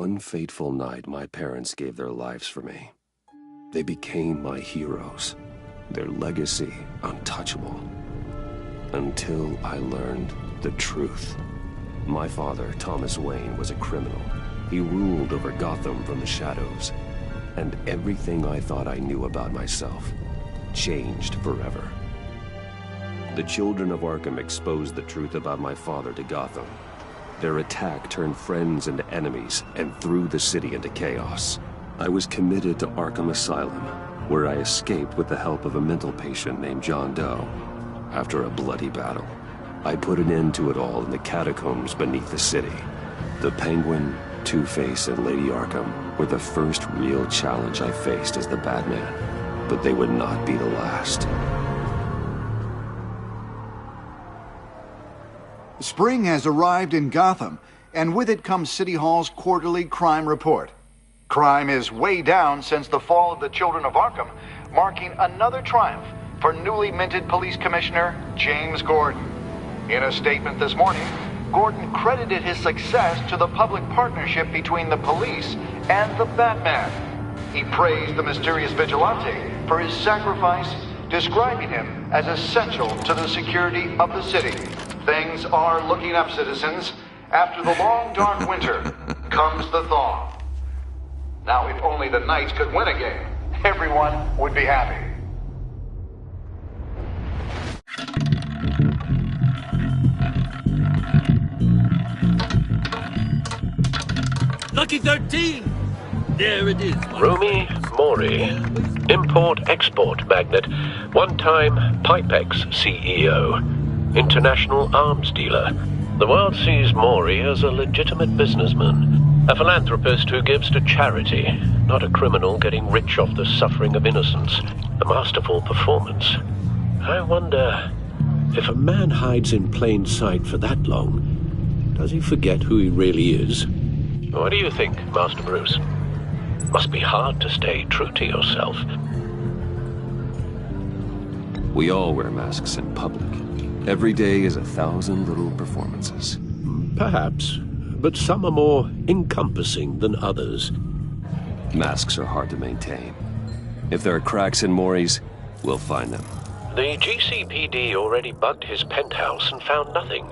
one fateful night, my parents gave their lives for me. They became my heroes, their legacy untouchable. Until I learned the truth. My father, Thomas Wayne, was a criminal. He ruled over Gotham from the shadows. And everything I thought I knew about myself changed forever. The children of Arkham exposed the truth about my father to Gotham. Their attack turned friends into enemies and threw the city into chaos. I was committed to Arkham Asylum, where I escaped with the help of a mental patient named John Doe. After a bloody battle, I put an end to it all in the catacombs beneath the city. The Penguin, Two-Face, and Lady Arkham were the first real challenge I faced as the Batman, but they would not be the last. Spring has arrived in Gotham, and with it comes City Hall's quarterly crime report. Crime is way down since the fall of the Children of Arkham, marking another triumph for newly minted Police Commissioner James Gordon. In a statement this morning, Gordon credited his success to the public partnership between the police and the Batman. He praised the mysterious vigilante for his sacrifice, describing him as essential to the security of the city. Things are looking up, citizens. After the long, dark winter comes the thaw. Now, if only the Knights could win a game, everyone would be happy. Lucky 13! There it is. Rumi Mori, import-export magnate, one-time Pipex CEO, international arms dealer. The world sees Mori as a legitimate businessman, a philanthropist who gives to charity, not a criminal getting rich off the suffering of innocence. A masterful performance. I wonder, if a man hides in plain sight for that long, does he forget who he really is? What do you think, Master Bruce? Must be hard to stay true to yourself. We all wear masks in public. Every day is 1,000 little performances. Perhaps, but some are more encompassing than others. Masks are hard to maintain. If there are cracks in Mori's, we'll find them. The GCPD already bugged his penthouse and found nothing,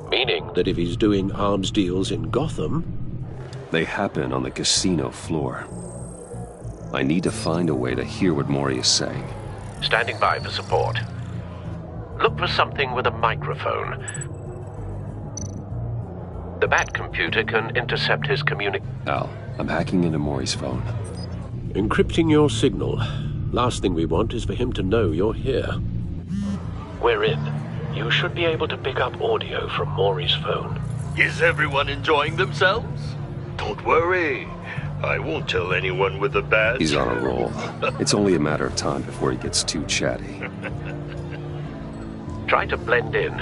meaning that if he's doing arms deals in Gotham... They happen on the casino floor. I need to find a way to hear what Mori is saying. Standing by for support. Look for something with a microphone. The Bat computer can intercept his Al, I'm hacking into Mori's phone. Encrypting your signal. Last thing we want is for him to know you're here. We're in. You should be able to pick up audio from Mori's phone. Is everyone enjoying themselves? Don't worry. I won't tell anyone with a badge. He's on a roll. It's only a matter of time before he gets too chatty. Try to blend in.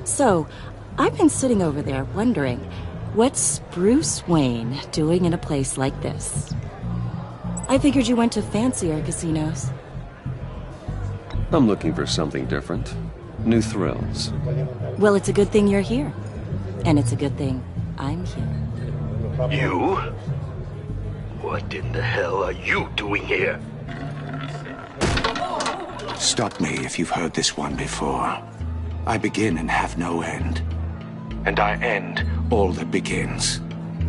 So, I've been sitting over there wondering, what's Bruce Wayne doing in a place like this? I figured you went to fancier casinos. I'm looking for something different. New thrills. Well, it's a good thing you're here. And it's a good thing I'm here. You? What in the hell are you doing here? Stop me if you've heard this one before. I begin and have no end. And I end all that begins.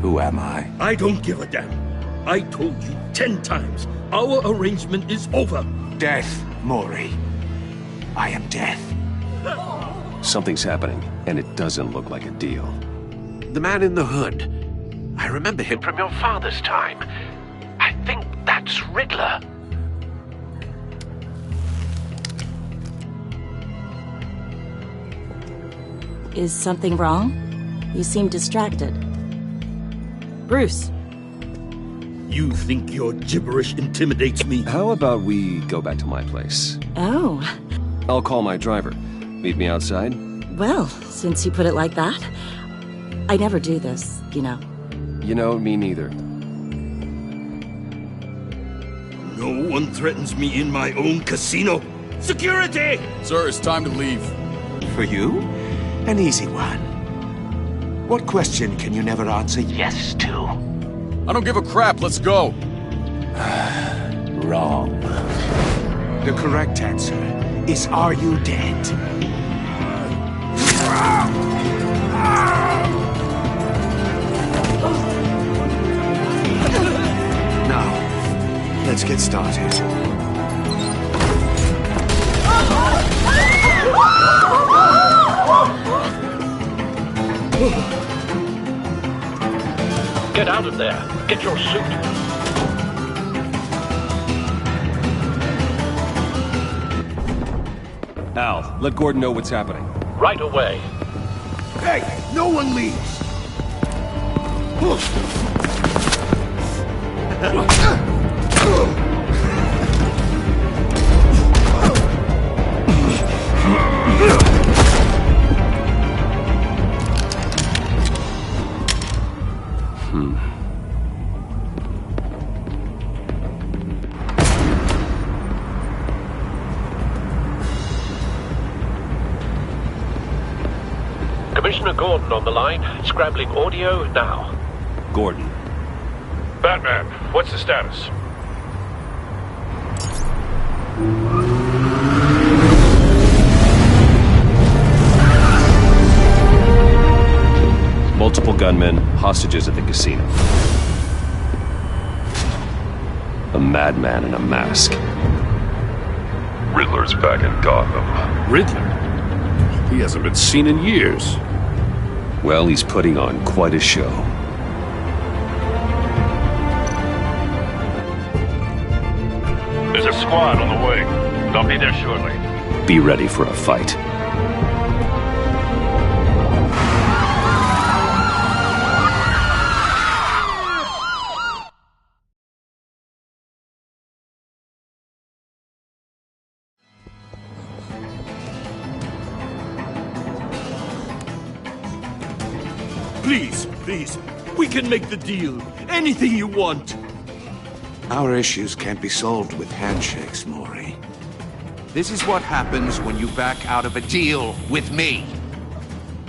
Who am I? I don't give a damn. I told you 10 times. Our arrangement is over. Death, Mori. I am death. Something's happening, and it doesn't look like a deal. The man in the hood. I remember him from your father's time. I think that's Riddler. Is something wrong? You seem distracted. Bruce. You think your gibberish intimidates me? How about we go back to my place? Oh. I'll call my driver. Meet me outside? Well, since you put it like that, I never do this, you know. You know, me neither. No one threatens me in my own casino. Security! Sir, it's time to leave. For you, an easy one. What question can you never answer yes to? I don't give a crap. Let's go. Wrong. The correct answer is, are you dead? Now, let's get started. Get out of there. Get your suit. Al, let Gordon know what's happening. Right away. Hey, no one leaves! Commissioner Gordon on the line. Scrambling audio now. Gordon. Batman, what's the status? Multiple gunmen, hostages at the casino. A madman in a mask. Riddler's back in Gotham. Riddler? He hasn't been seen in years. Well, he's putting on quite a show. There's a squad on the way. They'll be there shortly. Be ready for a fight. Please, we can make the deal. Anything you want. Our issues can't be solved with handshakes, Maury. This is what happens when you back out of a deal with me.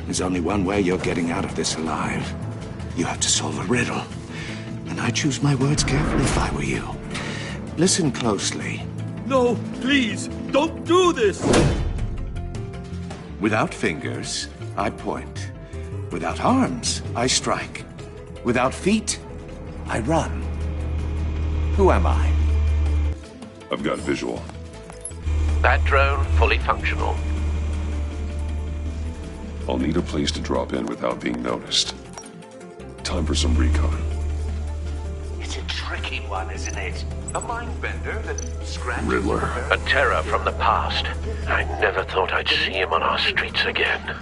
There's only one way you're getting out of this alive. You have to solve a riddle. And I choose my words carefully if I were you. Listen closely. No, please, don't do this! Without fingers, I point. Without arms, I strike. Without feet, I run. Who am I? I've got visual. Bat drone fully functional. I'll need a place to drop in without being noticed. Time for some recon. It's a tricky one, isn't it? A mind bender that scratches... Riddler. A terror from the past. I never thought I'd see him on our streets again.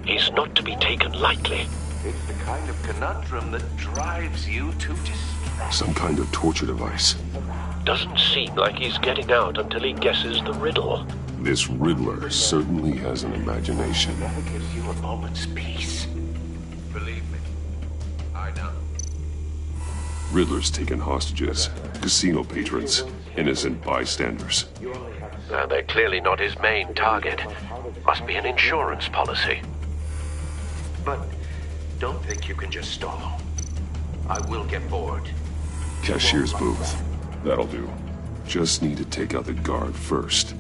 He's not to be taken lightly. It's the kind of conundrum that drives you to distress. Some kind of torture device. Doesn't seem like he's getting out until he guesses the riddle. This Riddler certainly has an imagination. Never gives you a moment's peace. Believe me, I know. Riddler's taken hostages, casino patrons, innocent bystanders. They're clearly not his main target. Must be an insurance policy. But don't think you can just stall. I will get bored. Cashier's booth. That'll do. Just need to take out the guard first.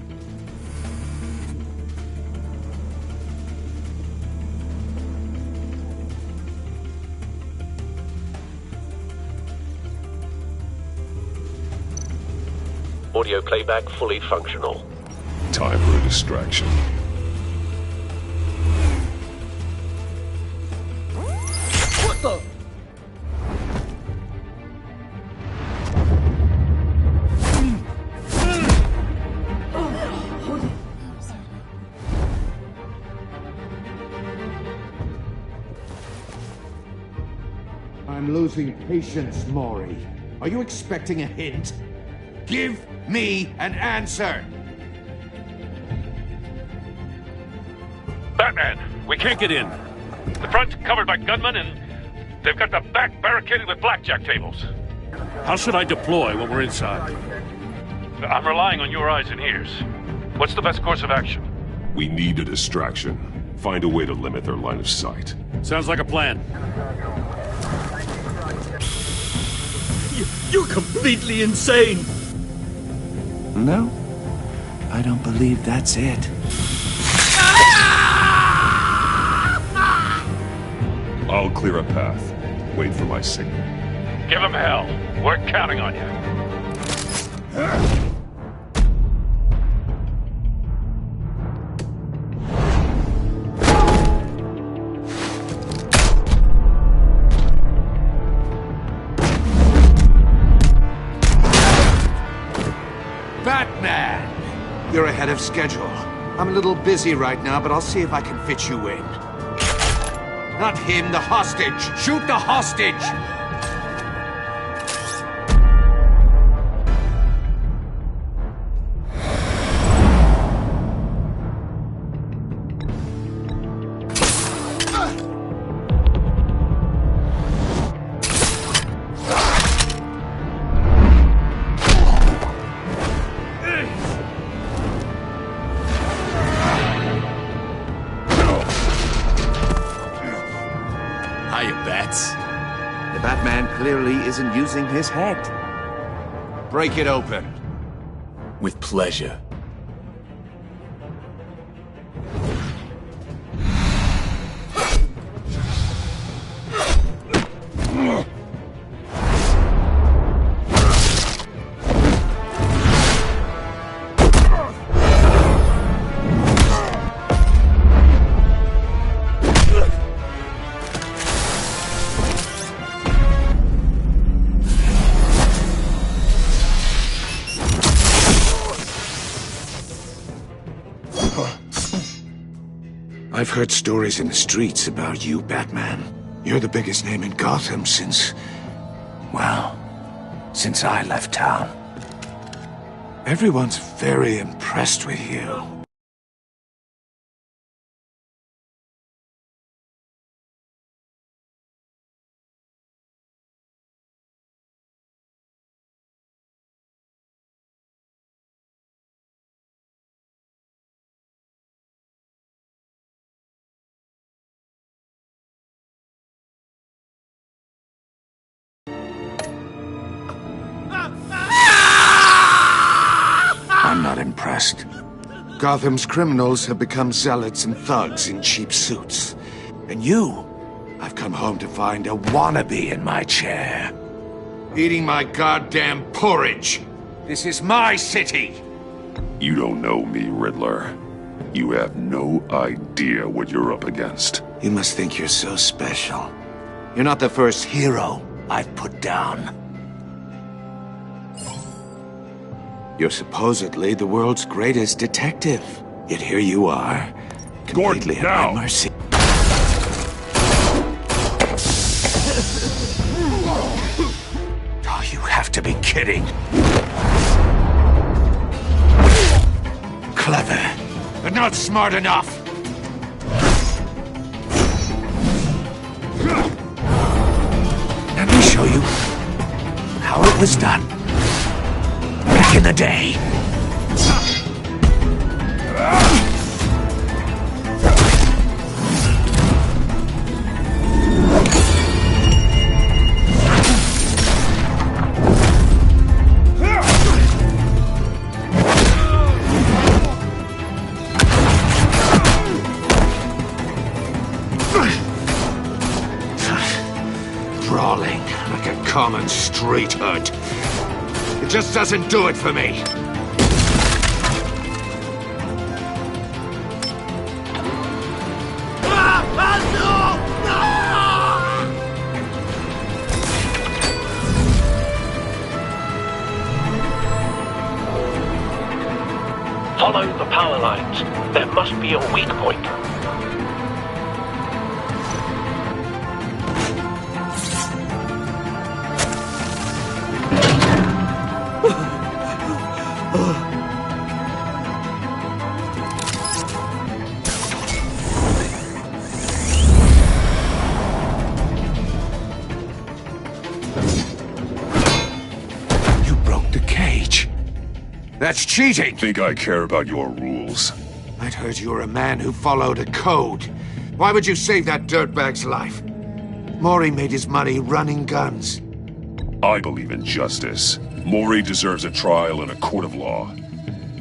Audio playback fully functional. Time for a distraction. What the? I'm losing patience, Maury. Are you expecting a hint? Give me an answer! Batman, we can't get in. The front's covered by gunmen and they've got the back barricaded with blackjack tables. How should I deploy when we're inside? I'm relying on your eyes and ears. What's the best course of action? We need a distraction. Find a way to limit their line of sight. Sounds like a plan. You're completely insane! No, I don't believe that's it. I'll clear a path. Wait for my signal. Give him hell. We're counting on you. Batman! You're ahead of schedule. I'm a little busy right now, but I'll see if I can fit you in. Not him, the hostage! Shoot the hostage! The Batman clearly isn't using his head. Break it open. With pleasure. I've heard stories in the streets about you, Batman. You're the biggest name in Gotham since... well, since I left town. Everyone's very impressed with you. I'm not impressed. Gotham's criminals have become zealots and thugs in cheap suits. And you, I've come home to find a wannabe in my chair. Eating my goddamn porridge. This is my city! You don't know me, Riddler. You have no idea what you're up against. You must think you're so special. You're not the first hero I've put down. You're supposedly the world's greatest detective. Yet here you are, completely at my mercy. Oh, you have to be kidding. Clever, but not smart enough. Let me show you how it was done. Back in the day. Brawling like a common street hood. It just doesn't do it for me. Follow the power lines. There must be a weak point. That's cheating! Think I care about your rules? I'd heard you were a man who followed a code. Why would you save that dirtbag's life? Maury made his money running guns. I believe in justice. Maury deserves a trial in a court of law.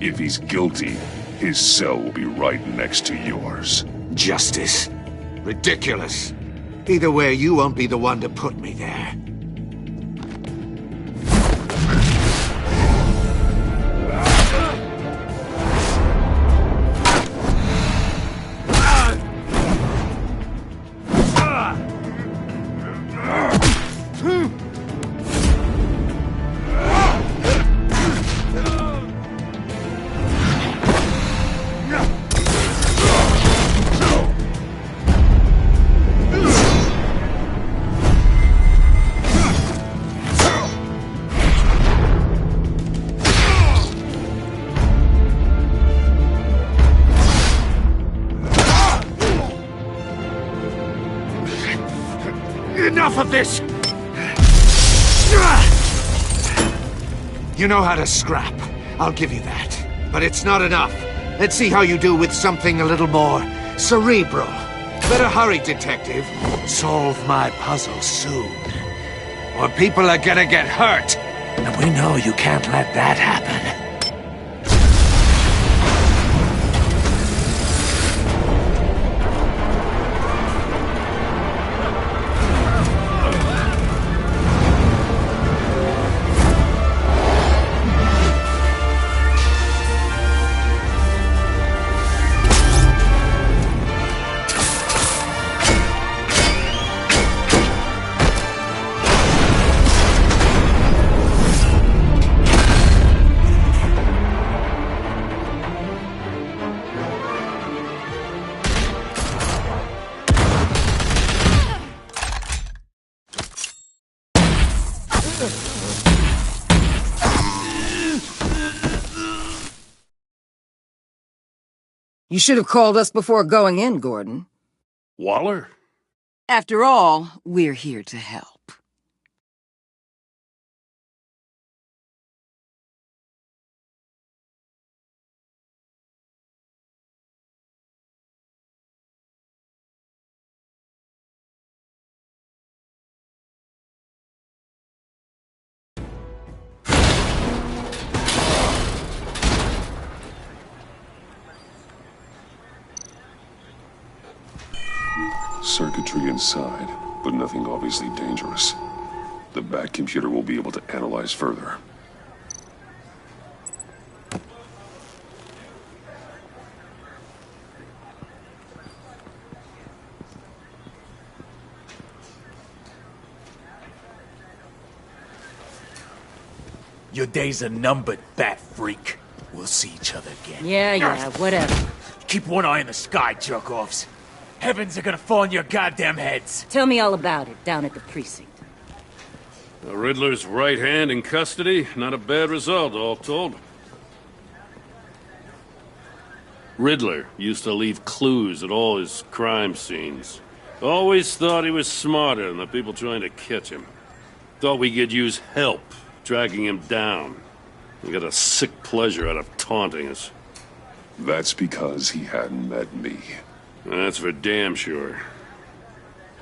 If he's guilty, his cell will be right next to yours. Justice? Ridiculous. Either way, you won't be the one to put me there. Enough of this! You know how to scrap. I'll give you that. But it's not enough. Let's see how you do with something a little more cerebral. Better hurry, detective. Solve my puzzle soon. Or people are gonna get hurt. And we know you can't let that happen. You should have called us before going in, Gordon. Waller? After all, we're here to help. Circuitry inside, but nothing obviously dangerous. The back computer will be able to analyze further. Your days are numbered, bat freak. We'll see each other again. Yeah, whatever. Keep one eye in the sky, jerk-offs. Heavens are gonna fall on your goddamn heads. Tell me all about it down at the precinct. The Riddler's right hand in custody. Not a bad result, all told. Riddler used to leave clues at all his crime scenes. Always thought he was smarter than the people trying to catch him. Thought we could use help tracking him down. He got a sick pleasure out of taunting us. That's because he hadn't met me. That's for damn sure.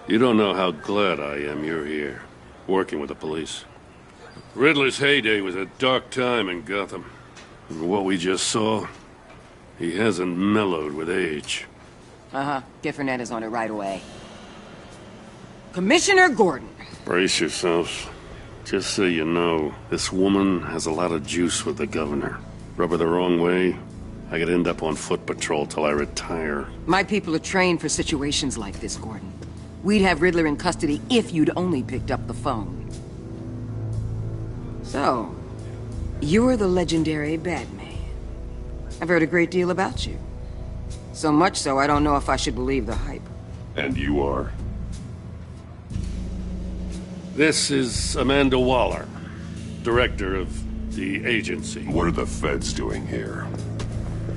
You don't know how glad I am you're here, working with the police. Riddler's heyday was a dark time in Gotham. And what we just saw, he hasn't mellowed with age. Get Fernandez on it right away. Commissioner Gordon. Brace yourselves. Just so you know, this woman has a lot of juice with the governor. Rub her the wrong way, I could end up on foot patrol till I retire. My people are trained for situations like this, Gordon. We'd have Riddler in custody if you'd only picked up the phone. So, you're the legendary Batman. I've heard a great deal about you. So much so, I don't know if I should believe the hype. And you are? This is Amanda Waller, director of the agency. What are the feds doing here?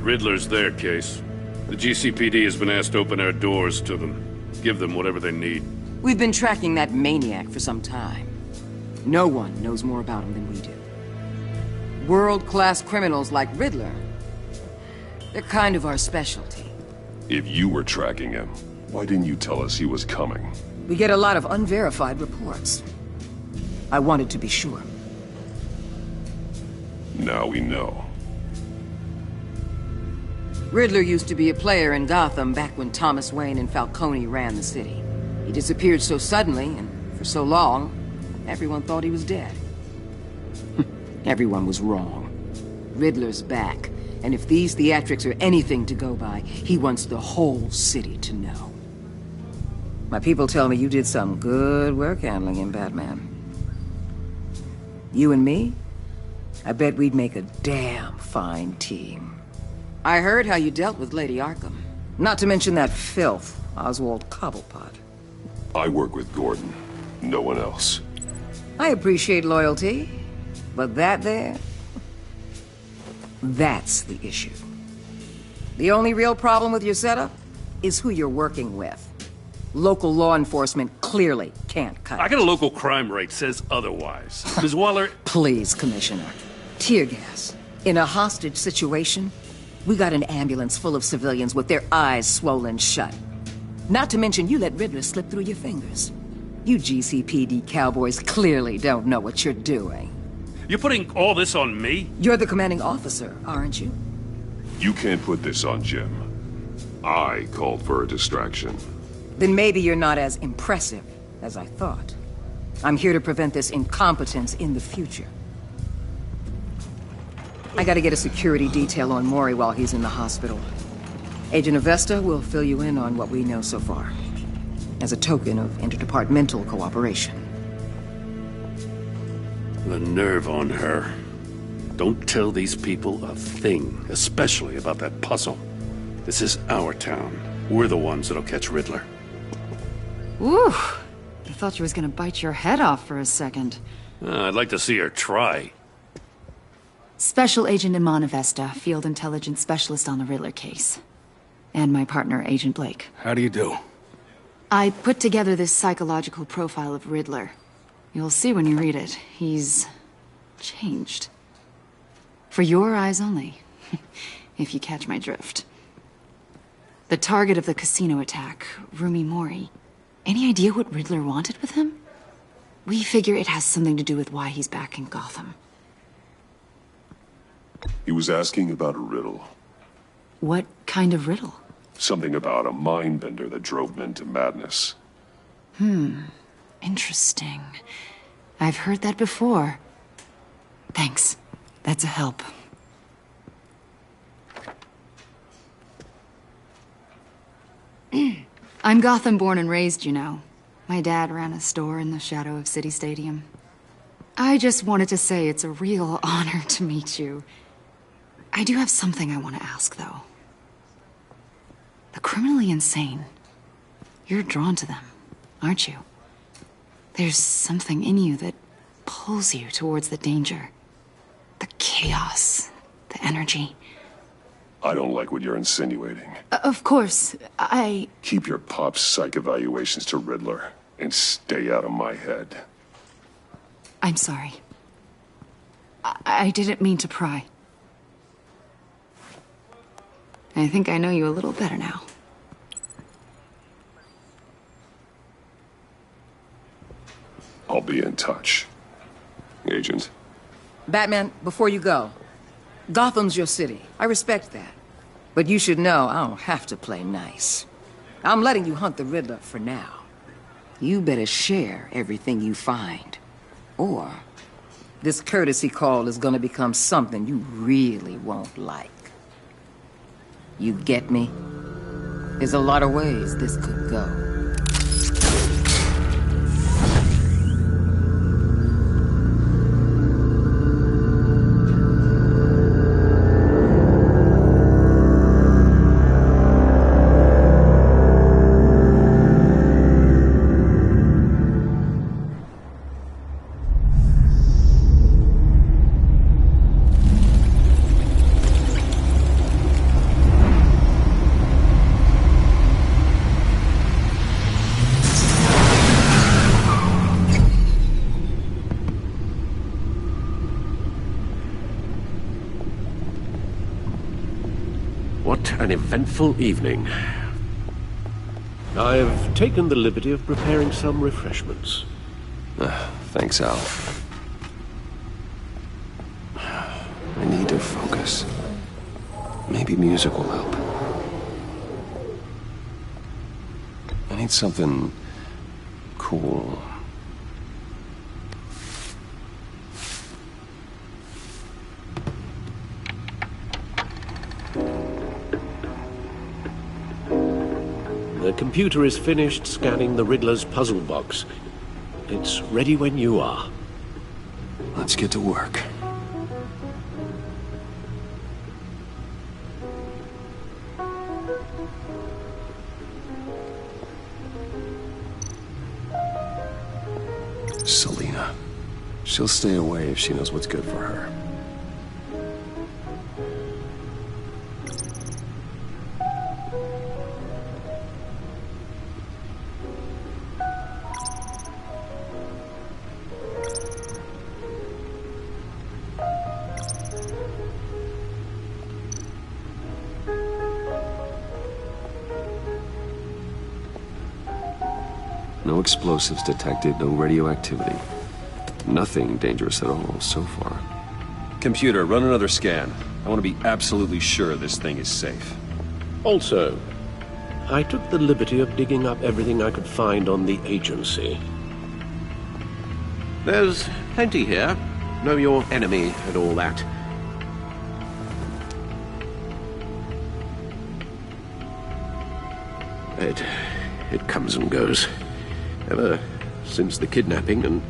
Riddler's their case. The GCPD has been asked to open our doors to them. Give them whatever they need. We've been tracking that maniac for some time. No one knows more about him than we do. World-class criminals like Riddler. They're kind of our specialty. If you were tracking him, why didn't you tell us he was coming? We get a lot of unverified reports. I wanted to be sure. Now we know. Riddler used to be a player in Gotham back when Thomas Wayne and Falcone ran the city. He disappeared so suddenly and for so long, everyone thought he was dead. Everyone was wrong. Riddler's back, and if these theatrics are anything to go by, he wants the whole city to know. My people tell me you did some good work handling him, Batman. You and me? I bet we'd make a damn fine team. I heard how you dealt with Lady Arkham. Not to mention that filth, Oswald Cobblepot. I work with Gordon. No one else. I appreciate loyalty, but that there... that's the issue. The only real problem with your setup is who you're working with. Local law enforcement clearly can't cut it. I got a local crime rate says otherwise. Ms. Waller... Please, Commissioner. Tear gas. In a hostage situation, we got an ambulance full of civilians with their eyes swollen shut. Not to mention you let Riddler slip through your fingers. You GCPD cowboys clearly don't know what you're doing. You're putting all this on me? You're the commanding officer, aren't you? You can't put this on Jim. I called for a distraction. Then maybe you're not as impressive as I thought. I'm here to prevent this incompetence in the future. I gotta get a security detail on Maury while he's in the hospital. Agent Avesta will fill you in on what we know so far, as a token of interdepartmental cooperation. The nerve on her. Don't tell these people a thing, especially about that puzzle. This is our town. We're the ones that'll catch Riddler. Ooh, I thought she was gonna bite your head off for a second. I'd like to see her try. Special Agent Iman Avesta, Field Intelligence Specialist on the Riddler case. And my partner, Agent Blake. How do you do? I put together this psychological profile of Riddler. You'll see when you read it. He's... changed. For your eyes only, if you catch my drift. The target of the casino attack, Rumi Mori. Any idea what Riddler wanted with him? We figure it has something to do with why he's back in Gotham. He was asking about a riddle. What kind of riddle? Something about a mind-bender that drove men to madness. Interesting. I've heard that before. Thanks. That's a help. I'm Gotham born and raised, you know. My dad ran a store in the shadow of City Stadium. I just wanted to say it's a real honor to meet you. I do have something I want to ask, though. The criminally insane. You're drawn to them, aren't you? There's something in you that pulls you towards the danger. The chaos, the energy. I don't like what you're insinuating. Of course, Keep your pop psych evaluations to Riddler and stay out of my head. I'm sorry. I didn't mean to pry. I think I know you a little better now. I'll be in touch. Agent. Batman, before you go, Gotham's your city. I respect that. But you should know I don't have to play nice. I'm letting you hunt the Riddler for now. You better share everything you find. Or this courtesy call is gonna become something you really won't like. You get me? There's a lot of ways this could go. What an eventful evening. I've taken the liberty of preparing some refreshments. Thanks, Al. I need to focus. Maybe music will help. I need something cool. The computer is finished scanning the Riddler's puzzle box. It's ready when you are. Let's get to work. Selena. She'll stay away if she knows what's good for her. No explosives detected, no radioactivity. Nothing dangerous at all so far. Computer, run another scan. I want to be absolutely sure this thing is safe. Also, I took the liberty of digging up everything I could find on the agency. There's plenty here. Know your enemy and all that. It comes and goes. Ever since the kidnapping and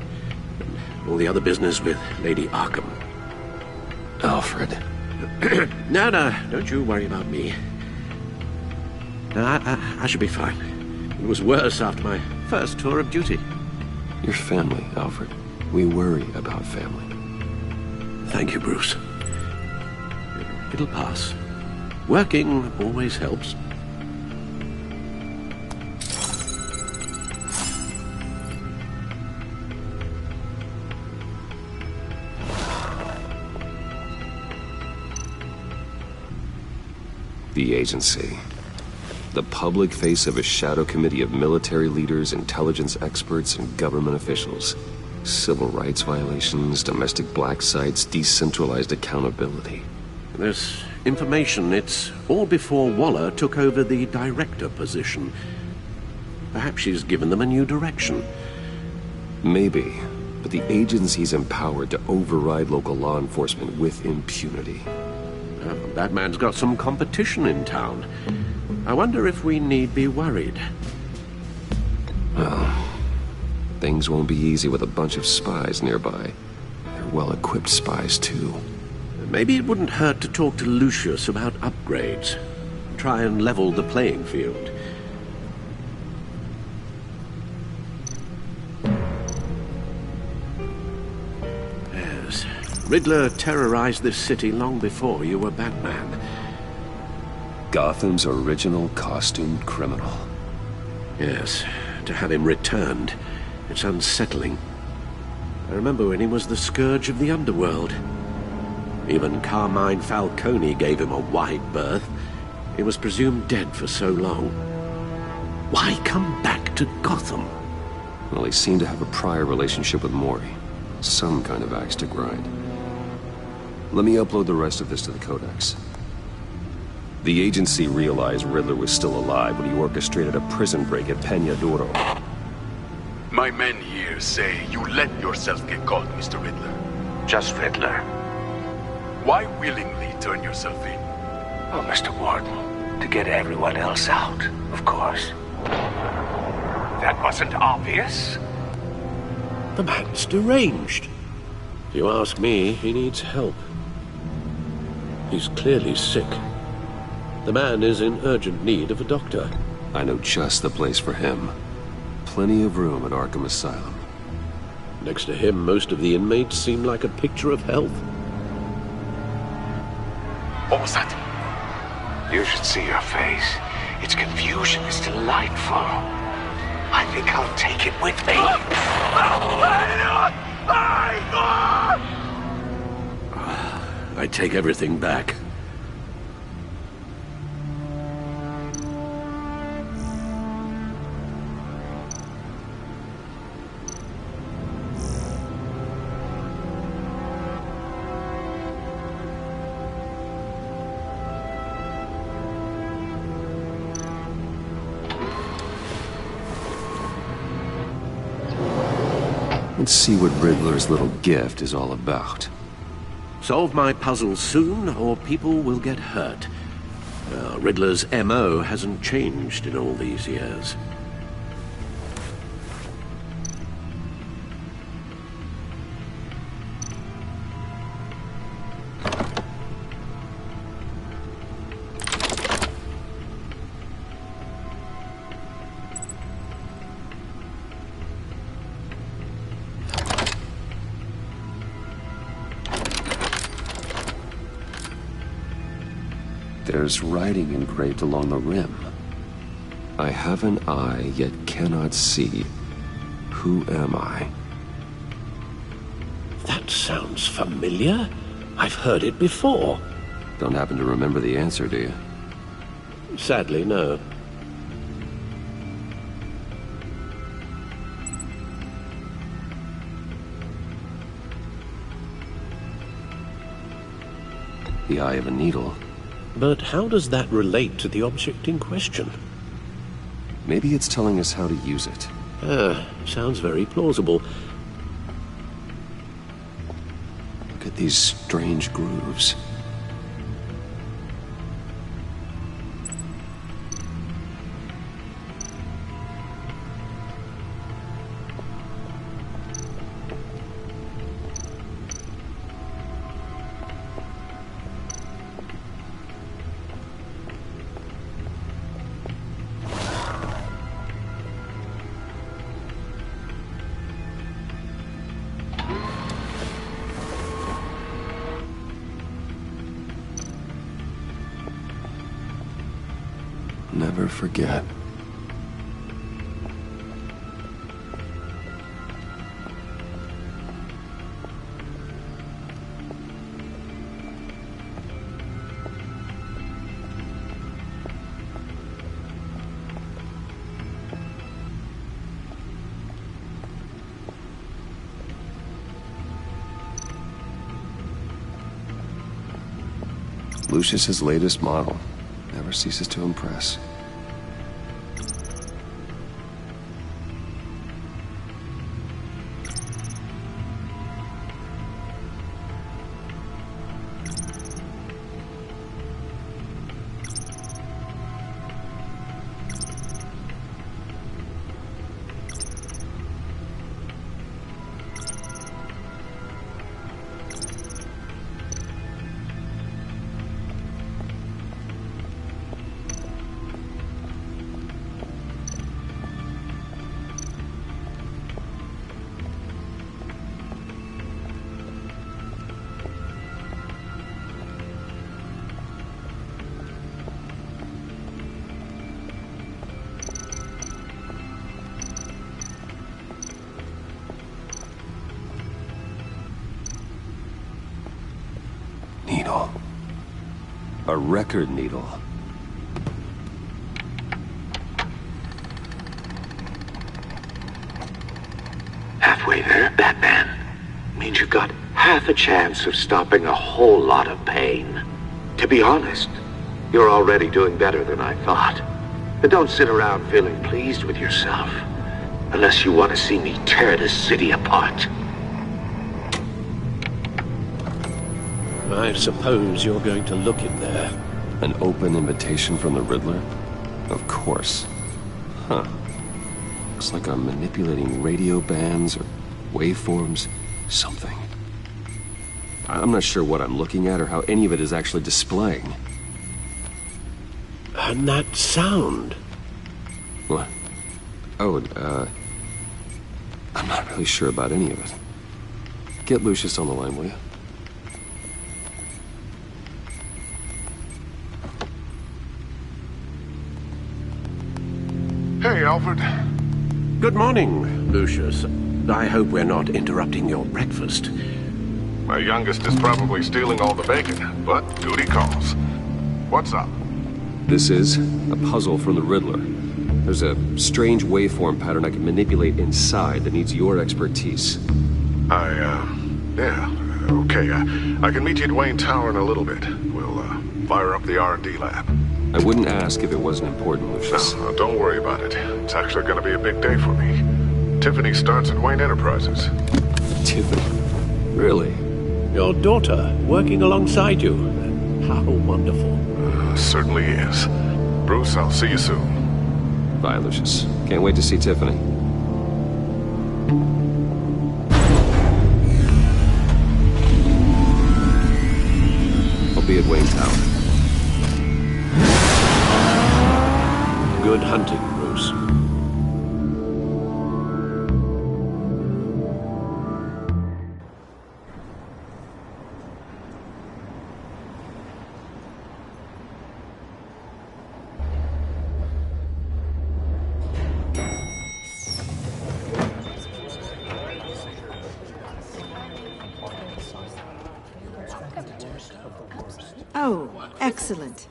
all the other business with Lady Arkham. Alfred. No, don't you worry about me. No, I should be fine. It was worse after my first tour of duty. Your family, Alfred. We worry about family. Thank you, Bruce. It'll pass. Working always helps. The agency. The public face of a shadow committee of military leaders, intelligence experts, and government officials. Civil rights violations, domestic black sites, decentralized accountability. This information, it's all before Waller took over the director position. Perhaps she's given them a new direction. Maybe, but the agency's empowered to override local law enforcement with impunity. That man's got some competition in town. I wonder if we need be worried. Well, things won't be easy with a bunch of spies nearby. They're well-equipped spies, too. Maybe it wouldn't hurt to talk to Lucius about upgrades. Try and level the playing field. Yes. Riddler terrorized this city long before you were Batman. Gotham's original costumed criminal. Yes, to have him returned, it's unsettling. I remember when he was the scourge of the underworld. Even Carmine Falcone gave him a wide berth. He was presumed dead for so long. Why come back to Gotham? Well, he seemed to have a prior relationship with Mori. Some kind of axe to grind. Let me upload the rest of this to the Codex. The agency realized Riddler was still alive when he orchestrated a prison break at Peñadoro. My men here say you let yourself get caught, Mr. Riddler. Just Riddler. Why willingly turn yourself in? Oh, Mr. Warden, to get everyone else out, of course. That wasn't obvious. The man's deranged. If you ask me, he needs help. He's clearly sick. The man is in urgent need of a doctor. I know just the place for him. Plenty of room at Arkham Asylum. Next to him, most of the inmates seem like a picture of health. What was that? You should see your face. Its confusion is delightful. I think I'll take it with me. I take everything back. Let's see what Riddler's little gift is all about. Solve my puzzle soon, or people will get hurt. Riddler's MO hasn't changed in all these years. There's writing engraved along the rim. I have an eye, yet cannot see. Who am I? That sounds familiar. I've heard it before. Don't happen to remember the answer, do you? Sadly, no. The eye of a needle. But how does that relate to the object in question? Maybe it's telling us how to use it. Sounds very plausible. Look at these strange grooves. Never forget. Lucius's latest model. Never ceases to impress. Needle. A record needle. Halfway there, Batman. Means you've got half a chance of stopping a whole lot of pain. To be honest, you're already doing better than I thought. But don't sit around feeling pleased with yourself. Unless you want to see me tear this city apart. I suppose you're going to look in there. An open invitation from the Riddler? Of course. Huh. Looks like I'm manipulating radio bands or waveforms. Something. I'm not sure what I'm looking at or how any of it is actually displaying. And that sound. What? Oh, I'm not really sure about any of it. Get Lucius on the line, will you? Hey, Alfred. Good morning, Lucius. I hope we're not interrupting your breakfast. My youngest is probably stealing all the bacon, but duty calls. What's up? This is a puzzle from the Riddler. There's a strange waveform pattern I can manipulate inside that needs your expertise. Yeah, okay. I can meet you at Wayne Tower in a little bit. We'll, fire up the R&D lab. I wouldn't ask if it wasn't important, Lucius. No, don't worry about it. It's actually gonna be a big day for me. Tiffany starts at Wayne Enterprises. Tiffany? Really? Your daughter, working alongside you. How wonderful. Certainly is. Bruce, I'll see you soon. Bye, Lucius. Can't wait to see Tiffany. I'll be at Wayne Tower. Good hunting, Bruce. Oh, excellent.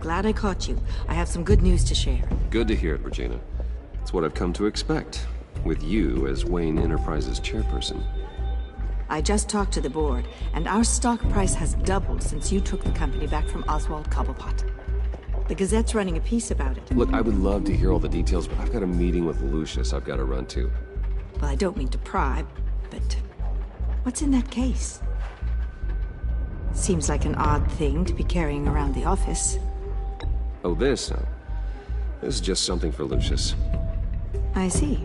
Glad I caught you. I have some good news to share. Good to hear it, Regina. It's what I've come to expect, with you as Wayne Enterprises chairperson. I just talked to the board, and our stock price has doubled since you took the company back from Oswald Cobblepot. The Gazette's running a piece about it. Look, I would love to hear all the details, but I've got a meeting with Lucius I've got to run to. Well, I don't mean to pry, but what's in that case? Seems like an odd thing to be carrying around the office. Oh, this? No. This is just something for Lucius. I see.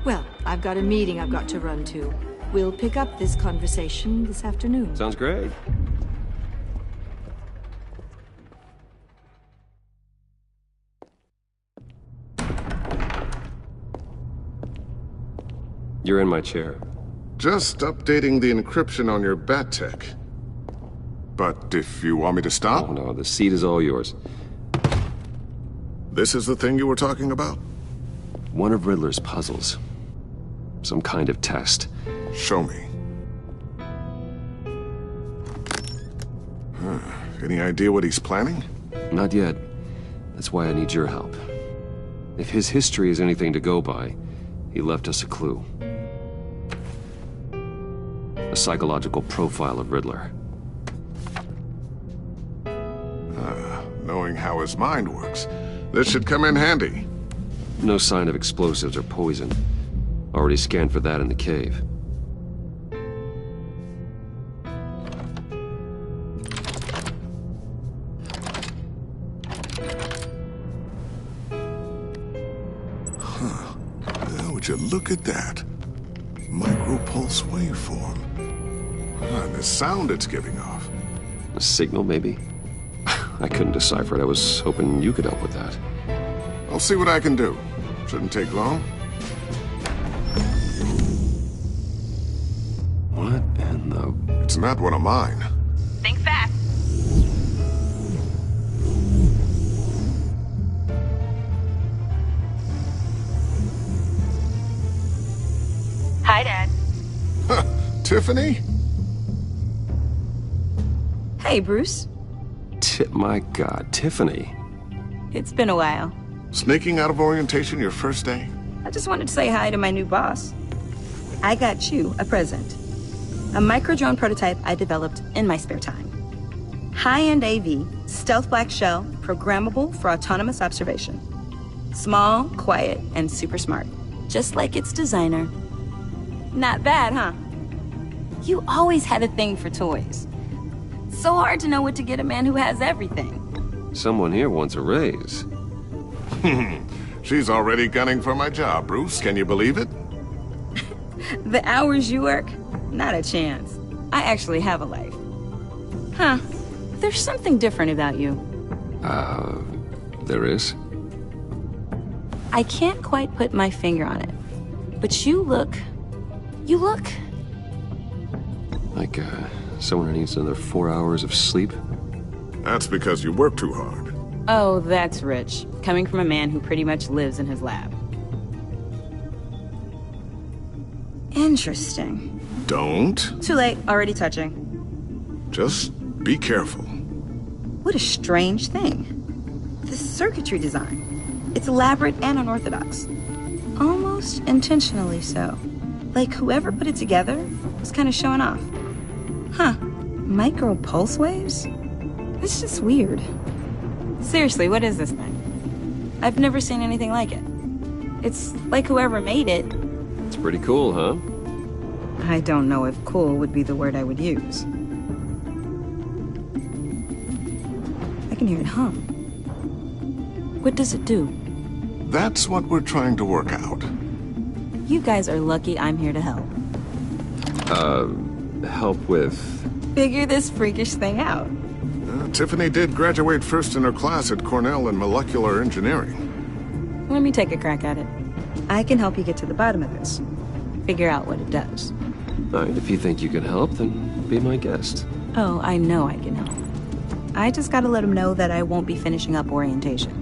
Well, I've got a meeting I've got to run to. We'll pick up this conversation this afternoon. Sounds great. You're in my chair. Just updating the encryption on your bat tech. But if you want me to stop... Oh, no, the seat is all yours. This is the thing you were talking about? One of Riddler's puzzles. Some kind of test. Show me. Any idea what he's planning? Not yet. That's why I need your help. If his history is anything to go by, he left us a clue. A psychological profile of Riddler. Knowing how his mind works, this should come in handy. No sign of explosives or poison. Already scanned for that in the cave. Now, would you look at that? Micropulse waveform. And the sound it's giving off. A signal, maybe? I couldn't decipher it. I was hoping you could help with that. I'll see what I can do. Shouldn't take long. What in the... It's not one of mine. Think fast. Hi, Dad. Tiffany? Hey, Bruce. My God, Tiffany. It's been a while. Sneaking out of orientation your first day? I just wanted to say hi to my new boss. I got you a present. A micro-drone prototype I developed in my spare time. High-end AV, stealth black shell, programmable for autonomous observation. Small, quiet, and super smart. Just like its designer. Not bad, huh? You always had a thing for toys. So hard to know what to get a man who has everything. Someone here wants a raise. She's already gunning for my job, Bruce. Can you believe it? The hours you work? Not a chance. I actually have a life. Huh. There's something different about you. There is? I can't quite put my finger on it. But you look... Like, someone who needs another 4 hours of sleep? That's because you work too hard. Oh, that's rich. Coming from a man who pretty much lives in his lab. Interesting. Don't. Too late. Already touching. Just be careful. What a strange thing. The circuitry design. It's elaborate and unorthodox. Almost intentionally so. Like whoever put it together was kind of showing off. Huh. Micro pulse waves? It's just weird. Seriously, what is this thing? I've never seen anything like it. It's like whoever made it. It's pretty cool, huh? I don't know if cool would be the word I would use. I can hear it hum. What does it do? That's what we're trying to work out. You guys are lucky I'm here to help. Help with... Figure this freakish thing out. Tiffany did graduate first in her class at Cornell in molecular engineering. Let me take a crack at it. I can help you get to the bottom of this. Figure out what it does. All right, if you think you can help, then be my guest. Oh, I know I can help. I just gotta let him know that I won't be finishing up orientation.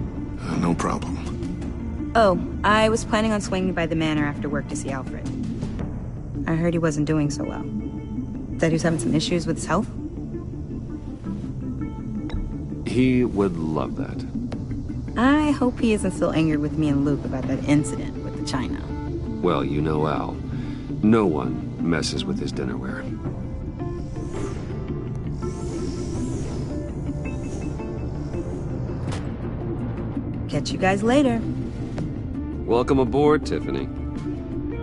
No problem. Oh, I was planning on swinging by the manor after work to see Alfred. I heard he wasn't doing so well. Said he was having some issues with his health. He would love that. I hope he isn't still angered with me and Luke about that incident with the china. Well, you know Al. No one messes with his dinnerware. Catch you guys later. Welcome aboard, Tiffany.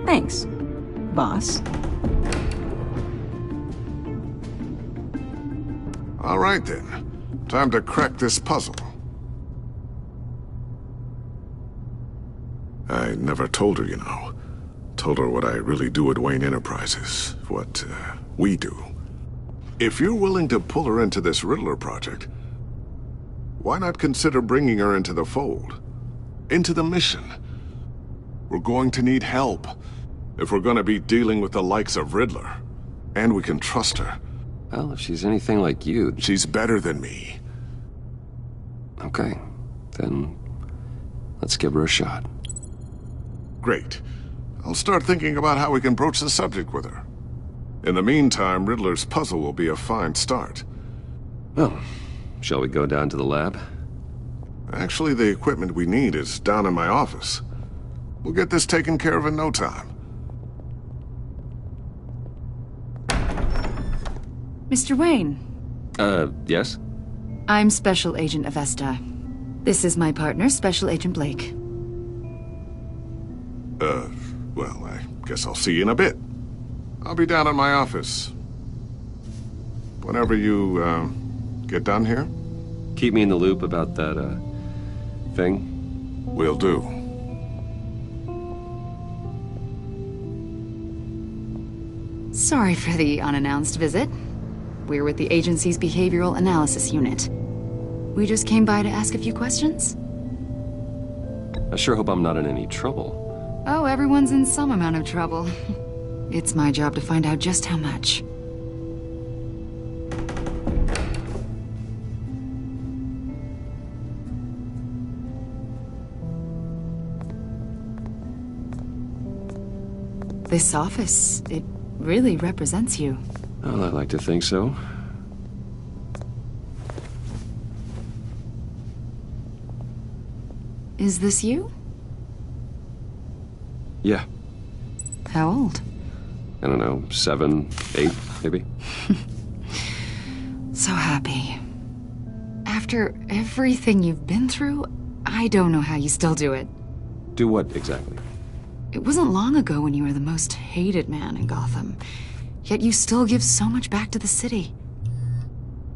Thanks, boss. All right, then. Time to crack this puzzle. I never told her, you know. Told her what I really do at Wayne Enterprises. What, we do. If you're willing to pull her into this Riddler project, why not consider bringing her into the fold? Into the mission? We're going to need help if we're going to be dealing with the likes of Riddler. And we can trust her. Well, if she's anything like you... She's better than me. Okay. Then let's give her a shot. Great. I'll start thinking about how we can broach the subject with her. In the meantime, Riddler's puzzle will be a fine start. Well, shall we go down to the lab? Actually, the equipment we need is down in my office. We'll get this taken care of in no time. Mr. Wayne. Yes? I'm Special Agent Avesta. This is my partner, Special Agent Blake. Well, I guess I'll see you in a bit. I'll be down in my office. Whenever you, get done here? Keep me in the loop about that, thing? Will do. Sorry for the unannounced visit. We're with the agency's Behavioral Analysis Unit. We just came by to ask a few questions. I sure hope I'm not in any trouble. Oh, everyone's in some amount of trouble. It's my job to find out just how much. This office, it really represents you. Well, I like to think so. Is this you? Yeah. How old? I don't know, 7, 8, maybe? So happy. After everything you've been through, I don't know how you still do it. Do what, exactly? It wasn't long ago when you were the most hated man in Gotham. Yet you still give so much back to the city.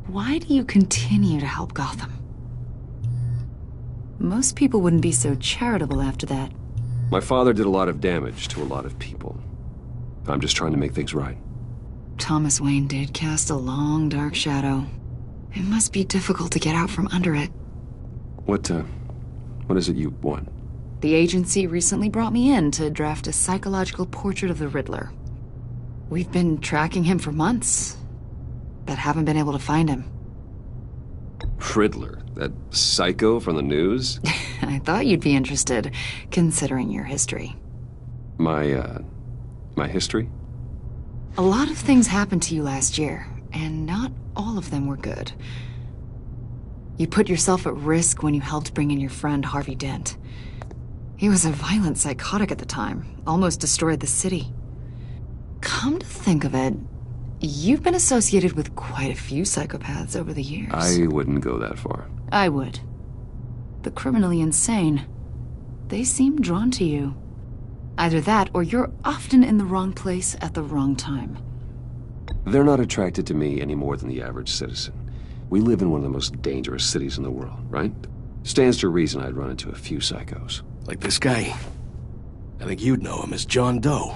Why do you continue to help Gotham? Most people wouldn't be so charitable after that. My father did a lot of damage to a lot of people. I'm just trying to make things right. Thomas Wayne did cast a long, dark shadow. It must be difficult to get out from under it. What is it you want? The agency recently brought me in to draft a psychological portrait of the Riddler. We've been tracking him for months, but haven't been able to find him. Riddler? That psycho from the news? I thought you'd be interested, considering your history. My history? A lot of things happened to you last year, and not all of them were good. You put yourself at risk when you helped bring in your friend Harvey Dent. He was a violent psychotic at the time, almost destroyed the city. Come to think of it, you've been associated with quite a few psychopaths over the years. I wouldn't go that far. I would. the criminally insane. They seem drawn to you. Either that, or you're often in the wrong place at the wrong time. They're not attracted to me any more than the average citizen. We live in one of the most dangerous cities in the world, right? Stands to reason I'd run into a few psychos. Like this guy. I think you'd know him as John Doe.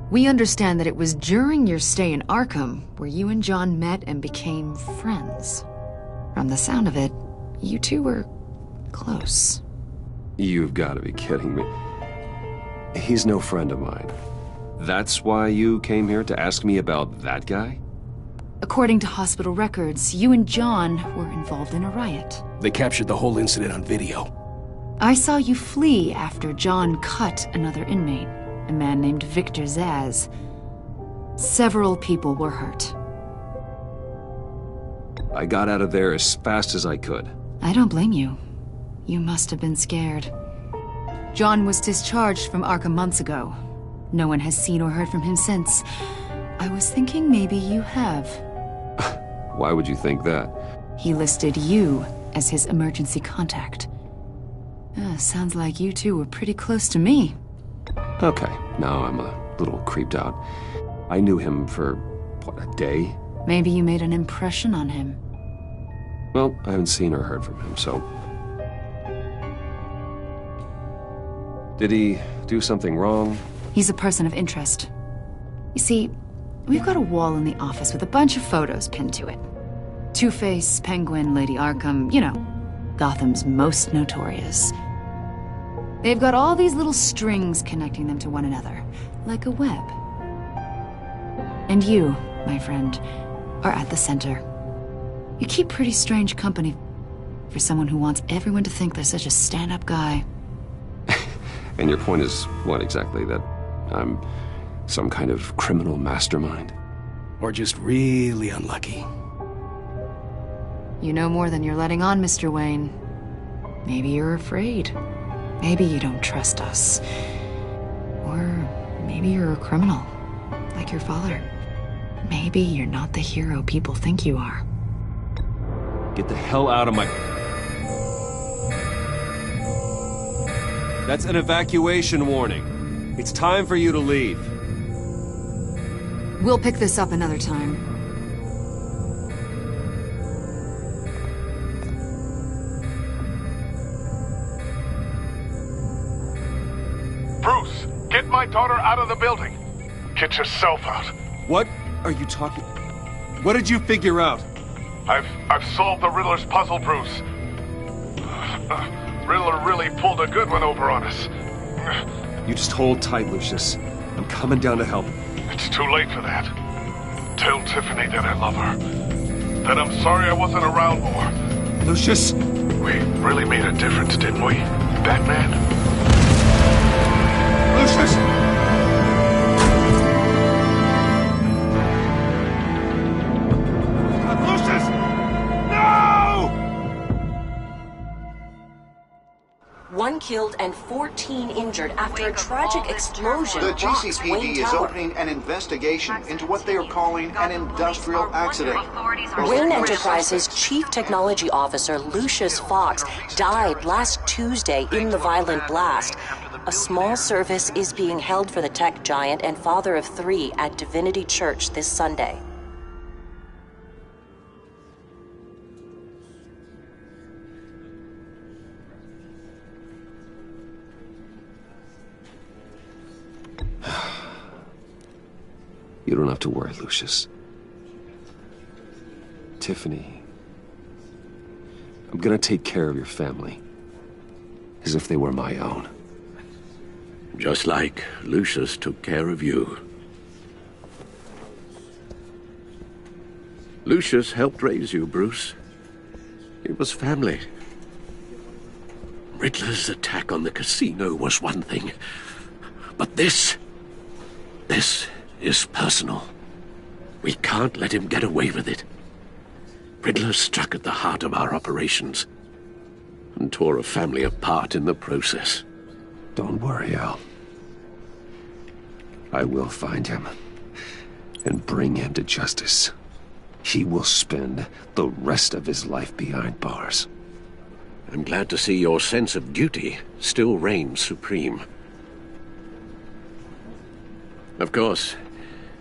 We understand that it was during your stay in Arkham where you and John met and became friends. From the sound of it, you two were close. You've got to be kidding me. He's no friend of mine. That's why you came here to ask me about that guy? According to hospital records, you and John were involved in a riot. They captured the whole incident on video. I saw you flee after John cut another inmate, a man named Victor Zaz. Several people were hurt. I got out of there as fast as I could. I don't blame you. You must have been scared. John was discharged from Arkham months ago. No one has seen or heard from him since. I was thinking maybe you have. Why would you think that? He listed you as his emergency contact. Sounds like you two were pretty close to me. Okay, now I'm a little creeped out. I knew him for, what, a day? Maybe you made an impression on him. Well, I haven't seen or heard from him, so... Did he do something wrong? He's a person of interest. You see, we've got a wall in the office with a bunch of photos pinned to it. Two-Face, Penguin, Lady Arkham, you know, Gotham's most notorious. They've got all these little strings connecting them to one another, like a web. And you, my friend, are at the center. You keep pretty strange company for someone who wants everyone to think they're such a stand-up guy. And your point is what exactly? That I'm some kind of criminal mastermind? Or just really unlucky? You know more than you're letting on, Mr. Wayne. Maybe you're afraid. Maybe you don't trust us. Or maybe you're a criminal, like your father. Maybe you're not the hero people think you are. Get the hell out of my... That's an evacuation warning. It's time for you to leave. We'll pick this up another time. Bruce, get my daughter out of the building. Get yourself out. What are you talking... What did you figure out? I've solved the Riddler's puzzle, Bruce. Riddler really pulled a good one over on us. You just hold tight, Lucius. I'm coming down to help. It's too late for that. Tell Tiffany that I love her. That I'm sorry I wasn't around more. Lucius! We really made a difference, didn't we, Batman? Lucius! Lucius! One killed and 14 injured after a tragic explosion. The rocks GCPD Wayne is Tower. opening an investigation into what they are calling an industrial accident. Wayne Enterprises' Chief Technology Officer Lucius Fox died last Tuesday in the violent blast. A small service is being held for the tech giant and father of 3 at Divinity Church this Sunday. You don't have to worry, Lucius. Tiffany, I'm gonna take care of your family. As if they were my own. Just like Lucius took care of you. Lucius helped raise you, Bruce. It was family. Riddler's attack on the casino was one thing. But this is personal. We can't let him get away with it. Riddler struck at the heart of our operations and tore a family apart in the process. Don't worry, Al. I will find him and bring him to justice. He will spend the rest of his life behind bars. I'm glad to see your sense of duty still reigns supreme. Of course,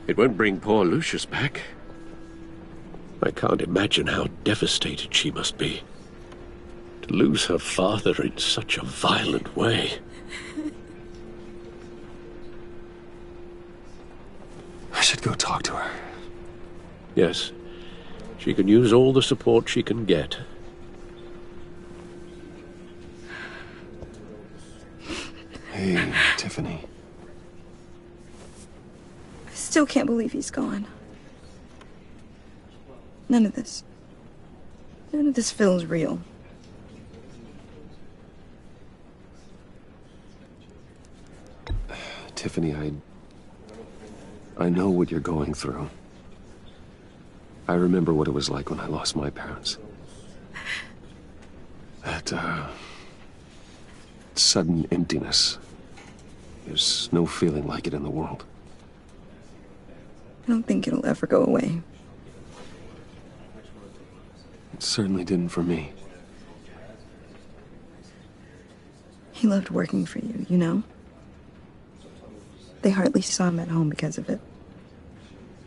it won't bring poor Lucius back. I can't imagine how devastated she must be. To lose her father in such a violent way. I should go talk to her. Yes, she can use all the support she can get. Hey, Tiffany. I still can't believe he's gone. None of this feels real. Tiffany, I know what you're going through. I remember what it was like when I lost my parents. That, sudden emptiness. There's no feeling like it in the world. I don't think it'll ever go away. It certainly didn't for me. He loved working for you, you know? They hardly saw him at home because of it.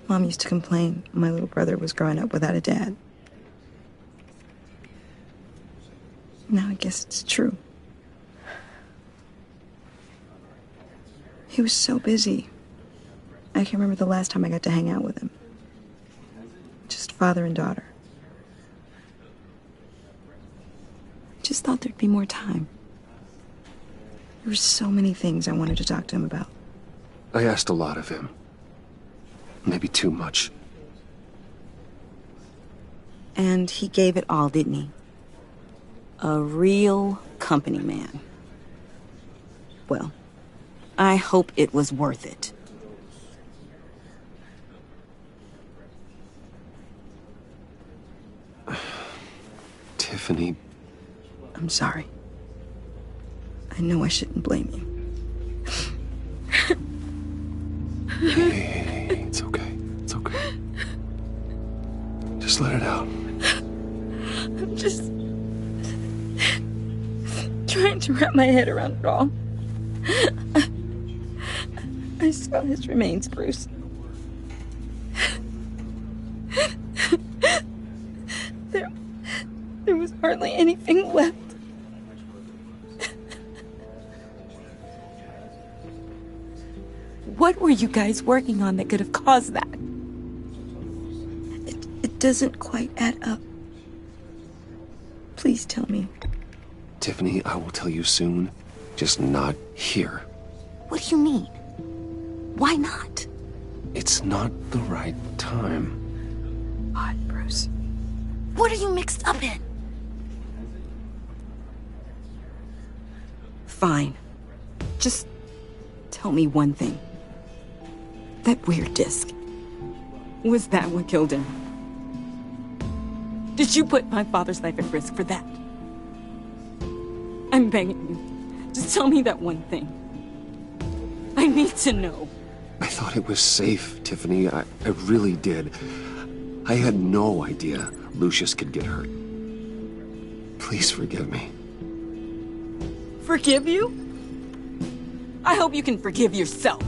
Mom used to complain my little brother was growing up without a dad. Now I guess it's true. He was so busy. I can't remember the last time I got to hang out with him. Just father and daughter. Just thought there'd be more time. There were so many things I wanted to talk to him about. I asked a lot of him. Maybe too much. And he gave it all, didn't he? A real company man. Well, I hope it was worth it. Tiffany. I'm sorry. I know I shouldn't blame you. Hey, it's okay. It's okay. Just let it out. I'm just trying to wrap my head around it all. I saw his remains, Bruce. There was hardly anything left. What were you guys working on that could have caused that? It doesn't quite add up. Please tell me. Tiffany, I will tell you soon. Just not here. What do you mean? Why not? It's not the right time. Odd, Bruce. What are you mixed up in? Fine. Just tell me one thing. That weird disc. Was that what killed him? Did you put my father's life at risk for that? I'm begging you. Just tell me that one thing. I need to know. I thought it was safe, Tiffany. I really did. I had no idea Lucius could get hurt. Please forgive me. Forgive you? I hope you can forgive yourself.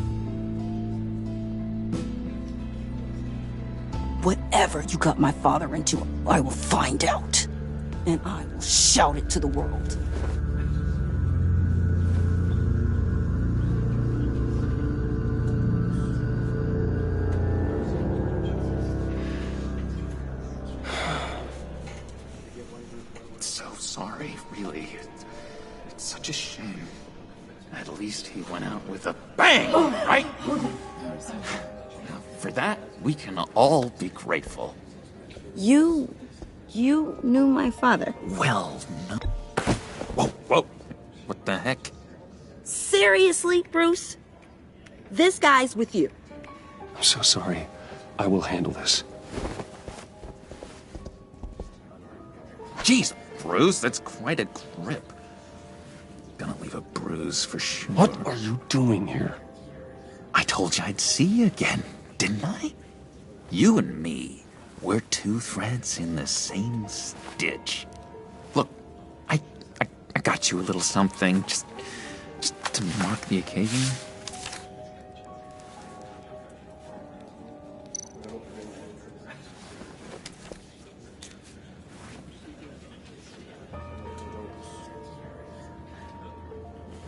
Whatever you got my father into, I will find out. And I will shout it to the world. So sorry, really. It's such a shame. At least he went out with a bang, right? Now, for that, we can all be grateful. You knew my father. Well, no. Whoa. What the heck? Seriously, Bruce? This guy's with you. I'm so sorry. I will handle this. Jeez, Bruce, that's quite a grip. Gonna leave a bruise for sure. What are you doing here? I told you I'd see you again, didn't I? You and me, we're two threads in the same stitch. Look, got you a little something, just to mark the occasion.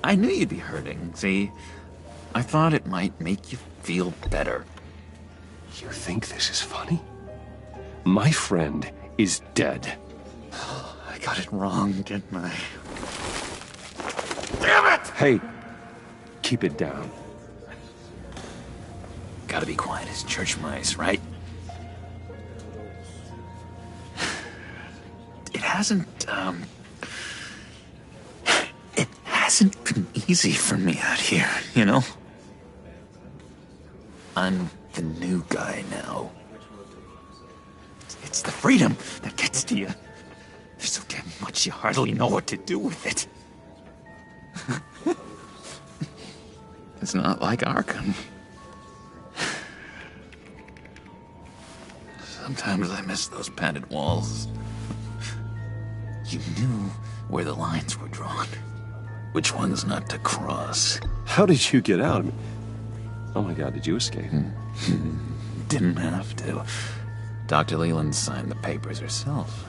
I knew you'd be hurting, see? I thought it might make you feel better. You think this is funny? My friend is dead. I got it wrong, didn't I? Damn it! Hey, keep it down. Gotta be quiet as church mice, right? It hasn't been easy for me out here, you know? I'm the new guy now. It's the freedom that gets to you. There's so damn much you hardly know what to do with it. It's not like Arkham. Sometimes I miss those padded walls. You knew where the lines were drawn. Which ones not to cross. How did you get out? Oh my God, did you escape? Didn't have to. Dr. Leland signed the papers herself.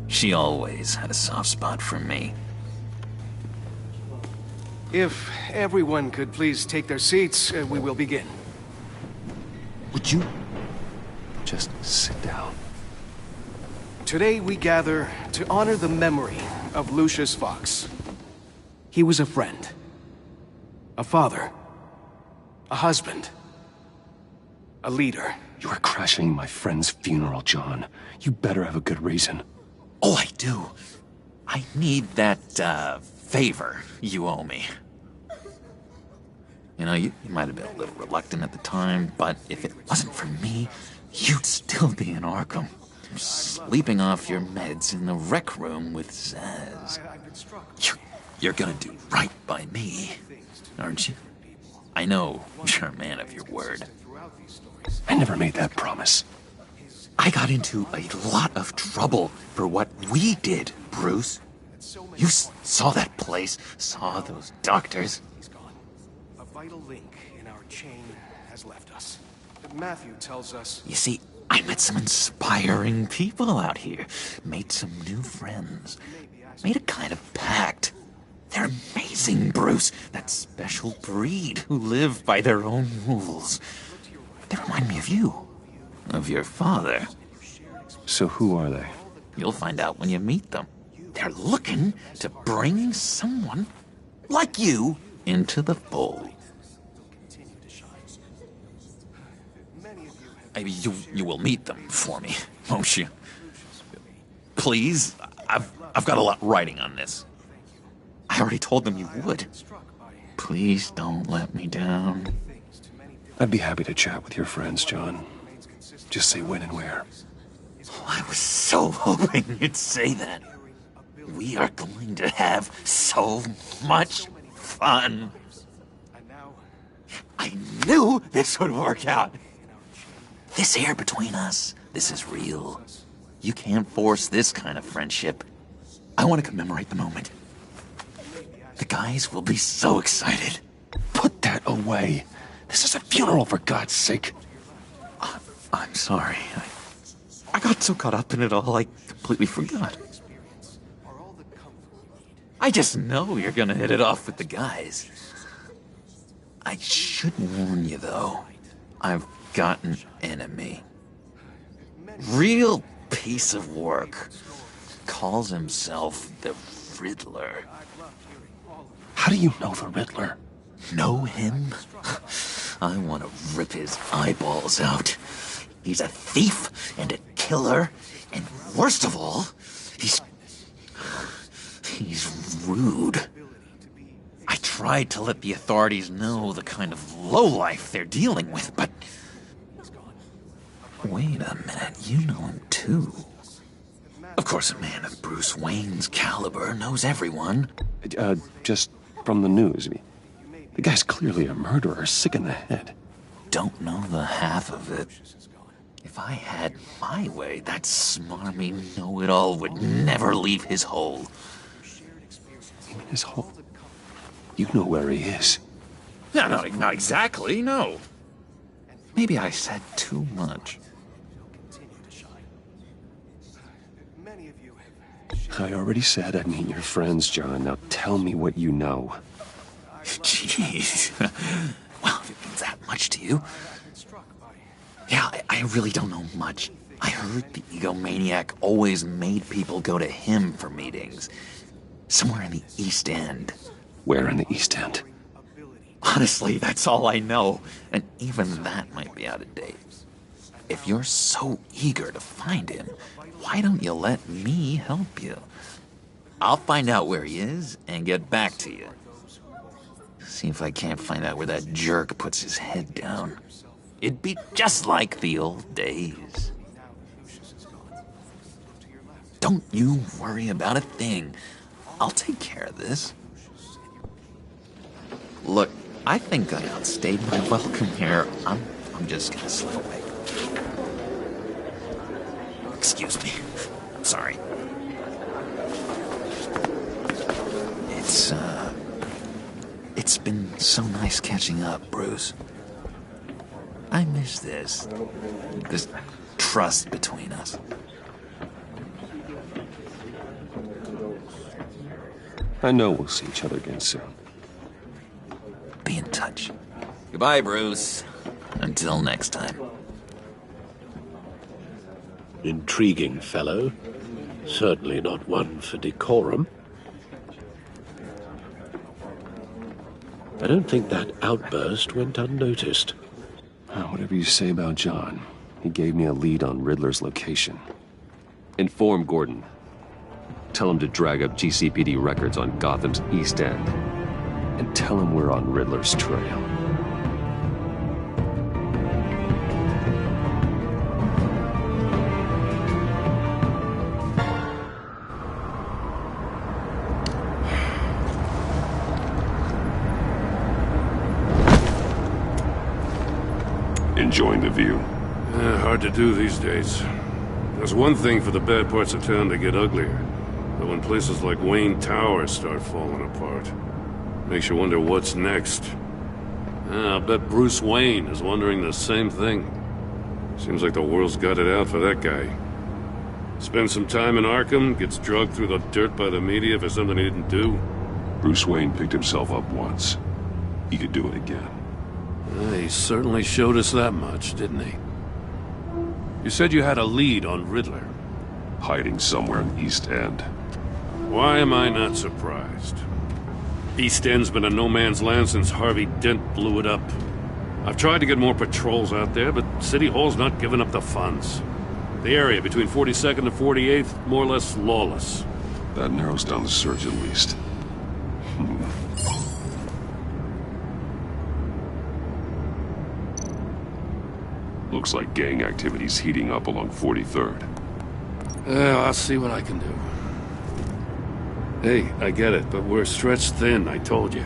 She always had a soft spot for me. If everyone could please take their seats, we will begin. Would you just sit down? Today we gather to honor the memory of Lucius Fox. He was a friend, a father, a husband, a leader. You are crashing my friend's funeral, John. You better have a good reason. Oh, I do. I need that, favor you owe me. You know, you might have been a little reluctant at the time, but if it wasn't for me, you'd still be in Arkham. Sleeping off your meds in the rec room with Zaz. You're gonna do right by me, aren't you? I know you're a man of your word. I never made that promise. I got into a lot of trouble for what we did, Bruce. You saw that place, saw those doctors. He's gone. A vital link in our chain has left us. Matthew tells us... You see, I met some inspiring people out here. Made some new friends. Made a kind of pact. They're amazing, Bruce. That special breed who live by their own rules. They remind me of you. Of your father. So who are they? You'll find out when you meet them. They're looking to bring someone like you into the fold. Maybe you will meet them for me, won't you? Please, I've got a lot writing on this. I already told them you would. Please don't let me down. I'd be happy to chat with your friends, John. Just say when and where. Oh, I was so hoping you'd say that. We are going to have so much fun. I knew this would work out. This air between us, this is real. You can't force this kind of friendship. I want to commemorate the moment. The guys will be so excited. Put that away. This is a funeral, for God's sake. I'm sorry. I got so caught up in it all, I completely forgot. I just know you're gonna hit it off with the guys. I should warn you, though. I've got an enemy. Real piece of work. Calls himself the Riddler. How do you know the Riddler? Know him? I want to rip his eyeballs out. He's a thief and a killer, and worst of all, he's rude. I tried to let the authorities know the kind of lowlife they're dealing with, but... Wait a minute, you know him too. Of course, a man of Bruce Wayne's caliber knows everyone. Just from the news. The guy's clearly a murderer, sick in the head. Don't know the half of it. If I had my way, that smarmy know-it-all would never leave his hole. In his hole. You know where he is. No, not exactly, no. Maybe I said too much. I already said I'd meet your friends, John. Now tell me what you know. Jeez. Well, if it means that much to you. Yeah, I really don't know much. I heard the egomaniac always made people go to him for meetings. Somewhere in the East End. Where in the East End? Honestly, that's all I know. And even that might be out of date. If you're so eager to find him, why don't you let me help you? I'll find out where he is and get back to you. See if I can't find out where that jerk puts his head down. It'd be just like the old days. Don't you worry about a thing. I'll take care of this. Look, I think I outstayed my welcome here. I'm just gonna slip away. Excuse me. I'm sorry. It's been so nice catching up, Bruce. I miss this trust between us. I know we'll see each other again soon. Be in touch. Goodbye, Bruce. Until next time. Intriguing fellow. Certainly not one for decorum. I don't think that outburst went unnoticed. Whatever you say about John, he gave me a lead on Riddler's location. Inform Gordon. Tell him to drag up GCPD records on Gotham's East End. And tell him we're on Riddler's trail. Enjoying the view? Hard to do these days. There's one thing for the bad parts of town to get uglier. But when places like Wayne Tower start falling apart, makes you wonder what's next. I'll bet Bruce Wayne is wondering the same thing. Seems like the world's got it out for that guy. Spends some time in Arkham, gets drugged through the dirt by the media for something he didn't do. Bruce Wayne picked himself up once. He could do it again. He certainly showed us that much, didn't he? You said you had a lead on Riddler. Hiding somewhere in East End. Why am I not surprised? East End's been a no-man's land since Harvey Dent blew it up. I've tried to get more patrols out there, but City Hall's not giving up the funds. The area between 42nd and 48th, more or less lawless. That narrows down the search at least. Looks like gang activity's heating up along 43rd. I'll see what I can do. Hey, I get it, but we're stretched thin, I told you.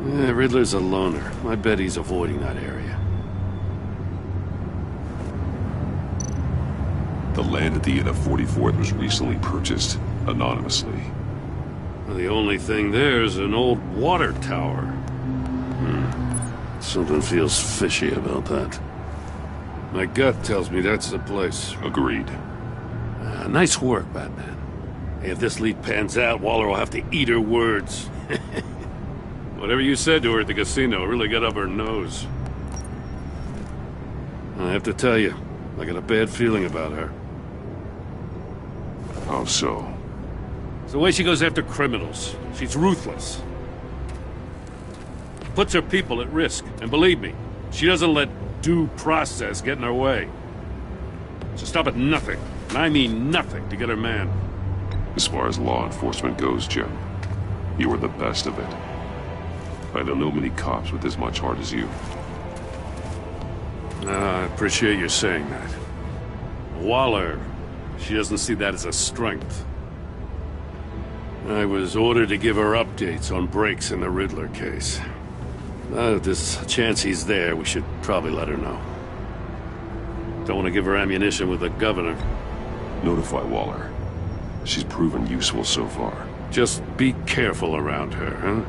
Riddler's a loner. I bet he's avoiding that area. The land at the end of 44th was recently purchased, anonymously. Well, the only thing there is an old water tower. Something feels fishy about that. My gut tells me that's the place. Agreed. Nice work, Batman. Hey, if this lead pans out, Waller will have to eat her words. Whatever you said to her at the casino really got up her nose. I have to tell you, I got a bad feeling about her. How so? It's the way she goes after criminals. She's ruthless. Puts her people at risk. And believe me, she doesn't let due process get in her way. She'll stop at nothing, and I mean nothing, to get her man. As far as law enforcement goes, Jim, you were the best of it. I don't know many cops with as much heart as you. I appreciate you saying that. Waller, she doesn't see that as a strength. I was ordered to give her updates on breaks in the Riddler case. If there's a chance he's there, we should probably let her know. Don't want to give her ammunition with the governor. Notify Waller. She's proven useful so far. Just be careful around her, huh?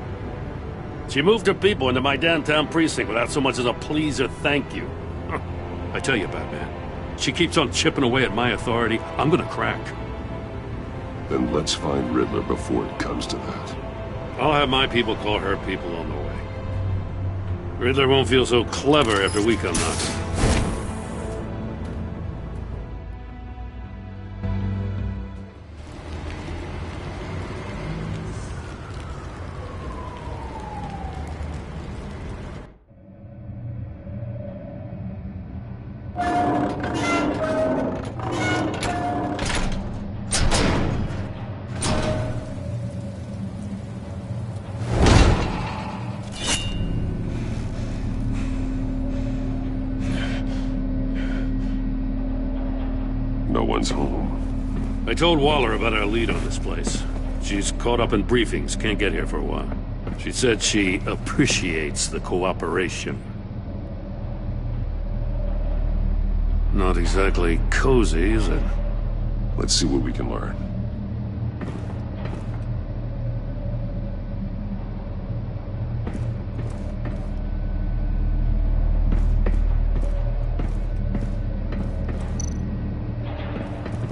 She moved her people into my downtown precinct without so much as a please or thank you. I tell you, Batman, she keeps on chipping away at my authority, I'm gonna crack. Then let's find Riddler before it comes to that. I'll have my people call her people on the way. Riddler won't feel so clever after we come knocking. No one's home. I told Waller about our lead on this place. She's caught up in briefings, can't get here for a while. She said she appreciates the cooperation. Not exactly cozy, is it? Let's see what we can learn.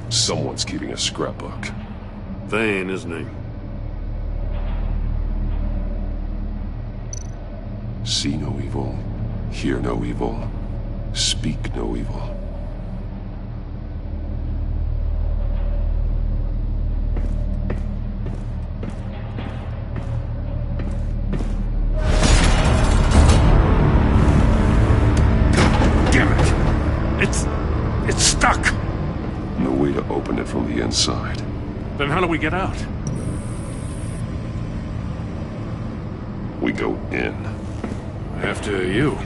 Someone's keeping a scrapbook. Vane, isn't he? See no evil, hear no evil, speak no evil. Damn it! It's stuck! No way to open it from the inside. Then how do we get out? We go in. After you.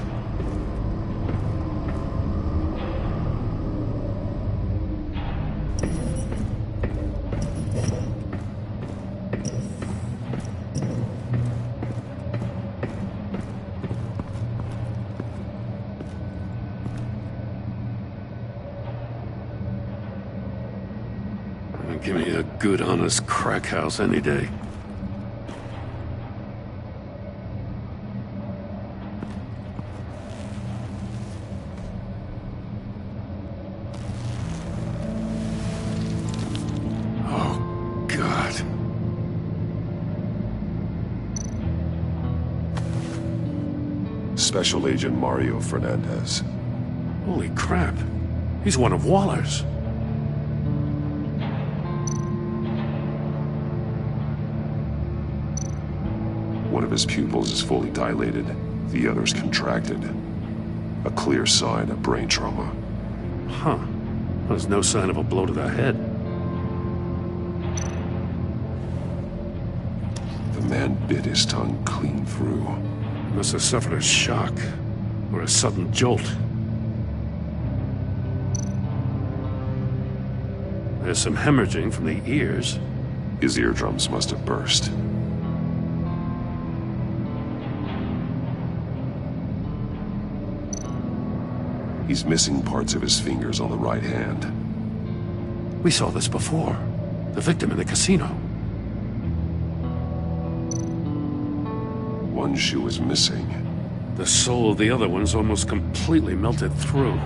Give me a good, honest crack house any day. Oh, God. Special Agent Mario Fernandez. Holy crap. He's one of Waller's. One of his pupils is fully dilated, the other's contracted. A clear sign of brain trauma. Huh. There's no sign of a blow to the head. The man bit his tongue clean through. He must have suffered a shock, or a sudden jolt. There's some hemorrhaging from the ears. His eardrums must have burst. He's missing parts of his fingers on the right hand. We saw this before. The victim in the casino. One shoe is missing. The sole of the other one's almost completely melted through.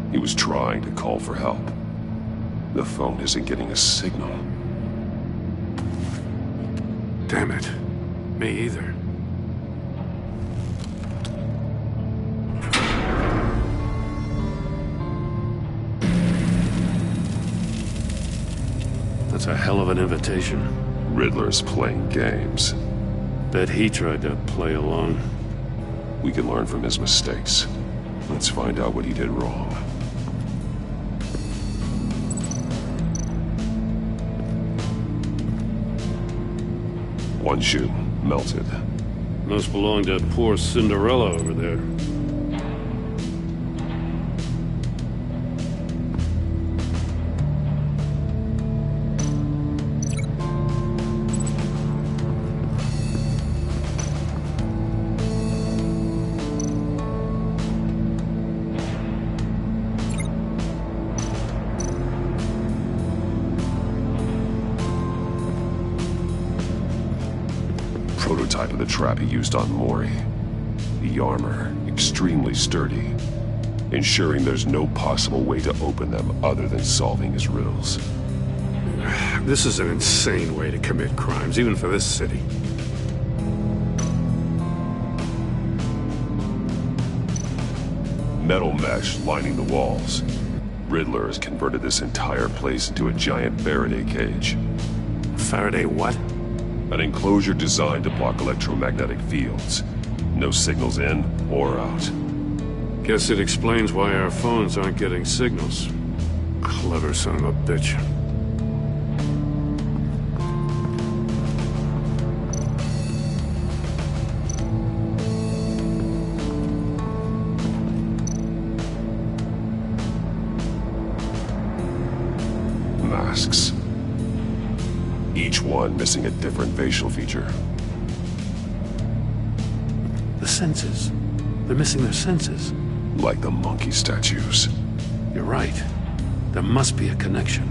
He was trying to call for help. The phone isn't getting a signal. Damn it. Me either. That's a hell of an invitation. Riddler's playing games. Bet he tried to play along. We can learn from his mistakes. Let's find out what he did wrong. One shoe, melted. Must belong to poor Cinderella over there. prototype of the trap he used on Mori. The armor, extremely sturdy, ensuring there's no possible way to open them other than solving his riddles. This is an insane way to commit crimes, even for this city. Metal mesh lining the walls. Riddler has converted this entire place into a giant Faraday cage. Faraday what? An enclosure designed to block electromagnetic fields. No signals in or out. Guess it explains why our phones aren't getting signals. Clever son of a bitch. Masks. Each one missing a different facial feature. The senses. They're missing their senses. Like the monkey statues. You're right. There must be a connection.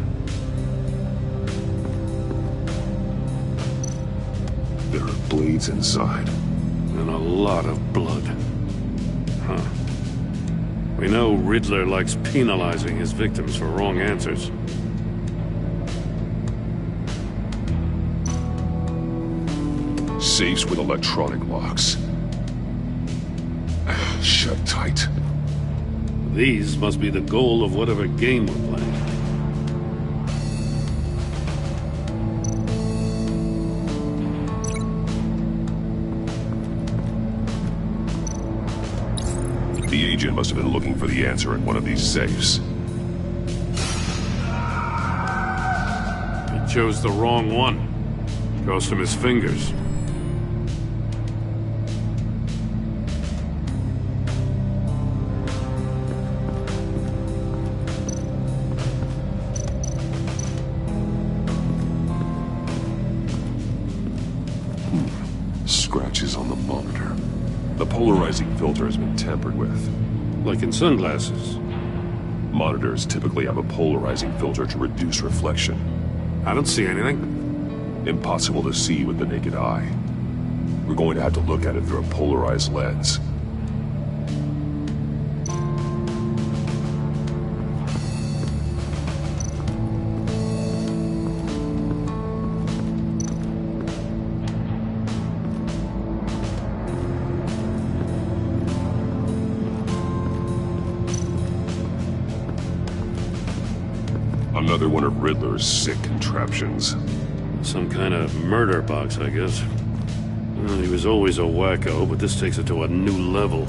There are blades inside. And a lot of blood. Huh. We know Riddler likes penalizing his victims for wrong answers. Safes with electronic locks. Shut tight. These must be the goal of whatever game we're playing. The agent must have been looking for the answer in one of these safes. He chose the wrong one. Cost him his fingers. Scratches on the monitor. The polarizing filter has been tampered with. Like in sunglasses. Monitors typically have a polarizing filter to reduce reflection. I don't see anything. Impossible to see with the naked eye. We're going to have to look at it through a polarized lens. Another one of Riddler's sick contraptions. Some kind of murder box, I guess. Well, he was always a wacko, but this takes it to a new level.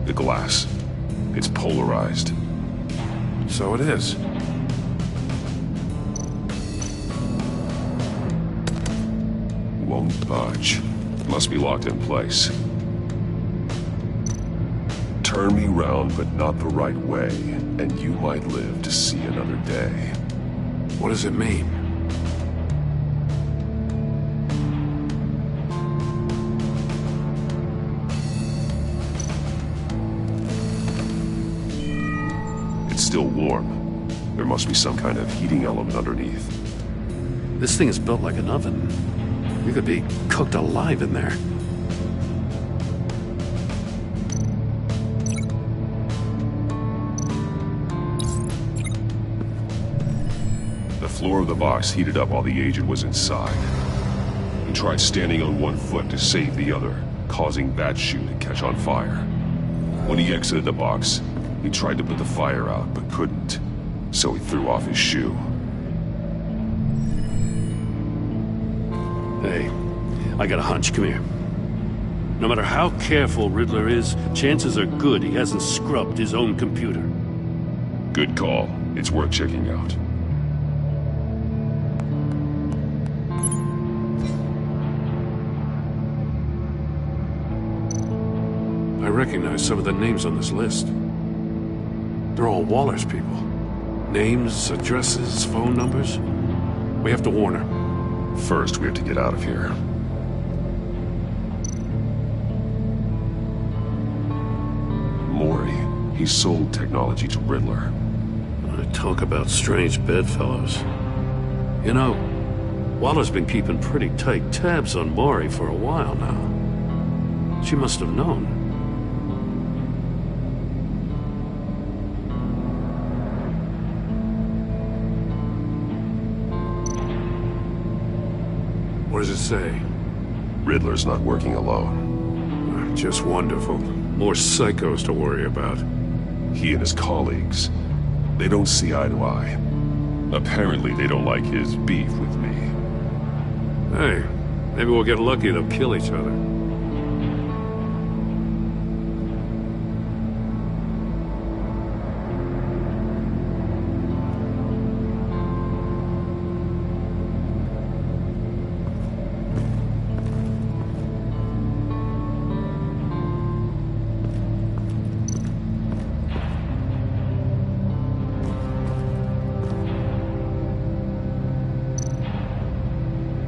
The glass. It's polarized. So it is. Won't budge. Must be locked in place. Turn me round, but not the right way, and you might live to see another day. What does it mean? It's still warm. There must be some kind of heating element underneath. This thing is built like an oven. You could be cooked alive in there. The floor of the box heated up while the agent was inside. He tried standing on one foot to save the other, causing that shoe to catch on fire. When he exited the box, he tried to put the fire out, but couldn't, so he threw off his shoe. Hey, I got a hunch. Come here. No matter how careful Riddler is, chances are good he hasn't scrubbed his own computer. Good call. It's worth checking out. I recognize some of the names on this list. They're all Waller's people. Names, addresses, phone numbers. We have to warn her. First, we have to get out of here. Mori. He sold technology to Riddler. I talk about strange bedfellows. You know, Waller's been keeping pretty tight tabs on Maury for a while now. She must have known. What does it say? Riddler's not working alone. Just wonderful. More psychos to worry about. He and his colleagues, they don't see eye to eye. Apparently they don't like his beef with me. Hey, maybe we'll get lucky they'll kill each other.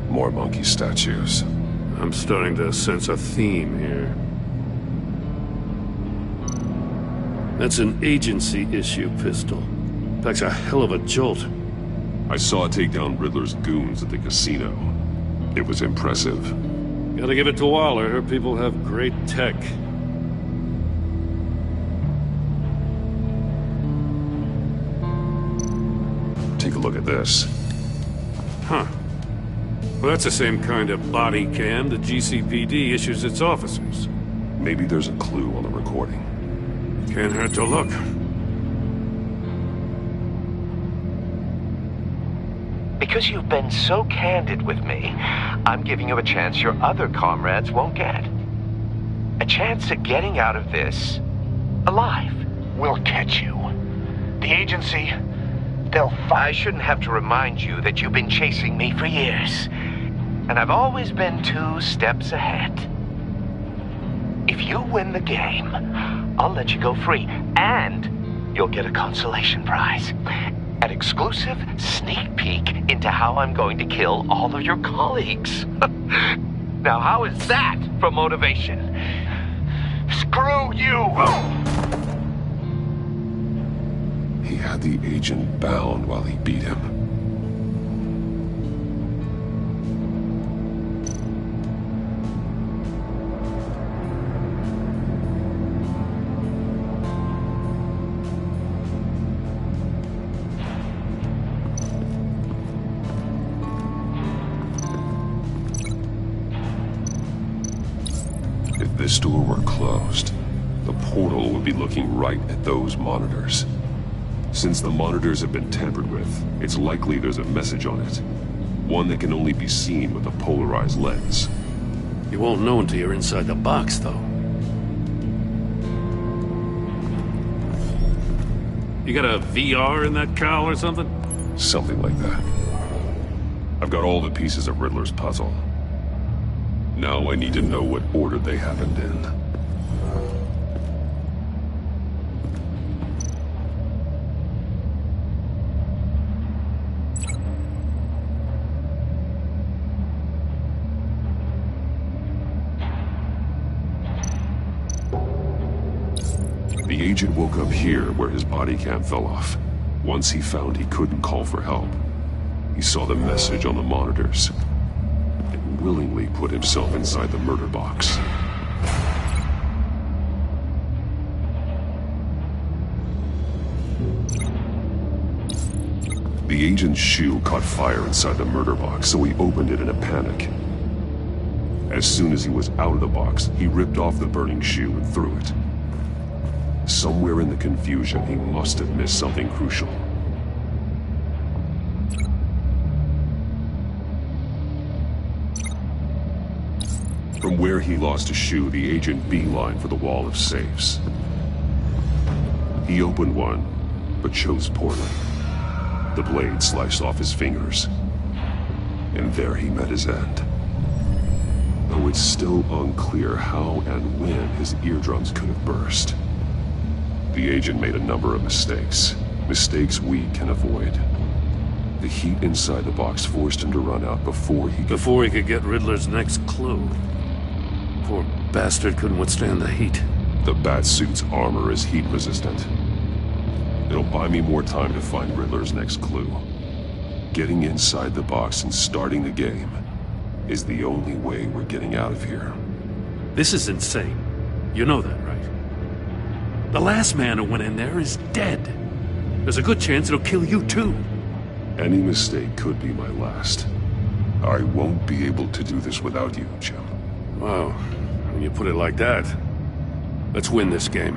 More monkey statues. I'm starting to sense a theme here. That's an agency-issue pistol. Packs a hell of a jolt. I saw it take down Riddler's goons at the casino. It was impressive. Gotta give it to Waller. Her people have great tech. Take a look at this. Huh. Well, that's the same kind of body cam the GCPD issues its officers. Maybe there's a clue on the recording. Can't hurt to look. Because you've been so candid with me, I'm giving you a chance your other comrades won't get. A chance at getting out of this alive. We'll catch you. The agency, I shouldn't have to remind you that you've been chasing me for years. And I've always been 2 steps ahead. If you win the game, I'll let you go free. And you'll get a consolation prize. An exclusive sneak peek into how I'm going to kill all of your colleagues. Now, how is that for motivation? Screw you! He had the agent bound while he beat him. If this door were closed, the portal would be looking right at those monitors. Since the monitors have been tampered with, it's likely there's a message on it. One that can only be seen with a polarized lens. You won't know until you're inside the box, though. You got a VR in that cowl or something? Something like that. I've got all the pieces of Riddler's puzzle. Now I need to know what order they happened in. The agent woke up here where his body cam fell off. Once he found he couldn't call for help, he saw the message on the monitors and willingly put himself inside the murder box. The agent's shoe caught fire inside the murder box, so he opened it in a panic. As soon as he was out of the box, he ripped off the burning shoe and threw it. Somewhere in the confusion, he must have missed something crucial. From where he lost a shoe, the agent beelined for the wall of safes. He opened one, but chose poorly. The blade sliced off his fingers, and there he met his end. Though it's still unclear how and when his eardrums could have burst. The agent made a number of mistakes. Mistakes we can avoid. The heat inside the box forced him to run out before he could get Riddler's next clue. Poor bastard couldn't withstand the heat. The Batsuit's armor is heat resistant. It'll buy me more time to find Riddler's next clue. Getting inside the box and starting the game is the only way we're getting out of here. This is insane. You know that, right? The last man who went in there is dead. There's a good chance it'll kill you too. Any mistake could be my last. I won't be able to do this without you, Jim. Wow, when you put it like that, let's win this game.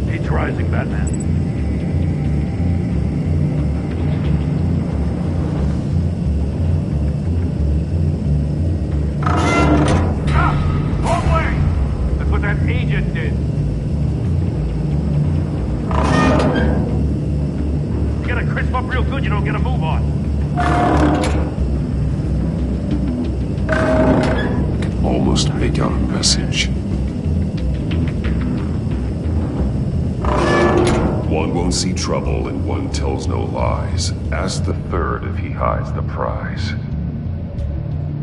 He's rising, Batman. Agent did. You gotta crisp up real good, you don't get a move on. I can almost make out a message. One won't see trouble and one tells no lies. Ask the third if he hides the prize.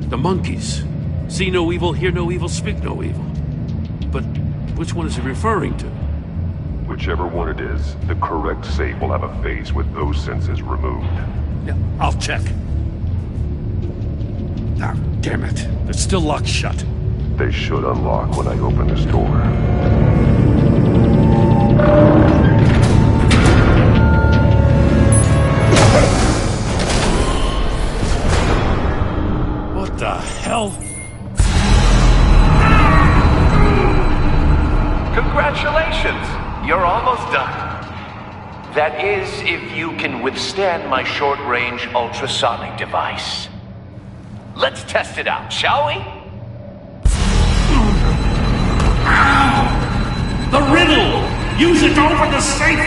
The monkeys. See no evil, hear no evil, speak no evil. But which one is he referring to? Whichever one it is, the correct safe will have a phase with those senses removed. Yeah, I'll check. Ah, damn it. They're still locked shut. They should unlock when I open this door. What the hell? Congratulations! You're almost done. That is, if you can withstand my short-range ultrasonic device. Let's test it out, shall we? The riddle! Use it to open the safe!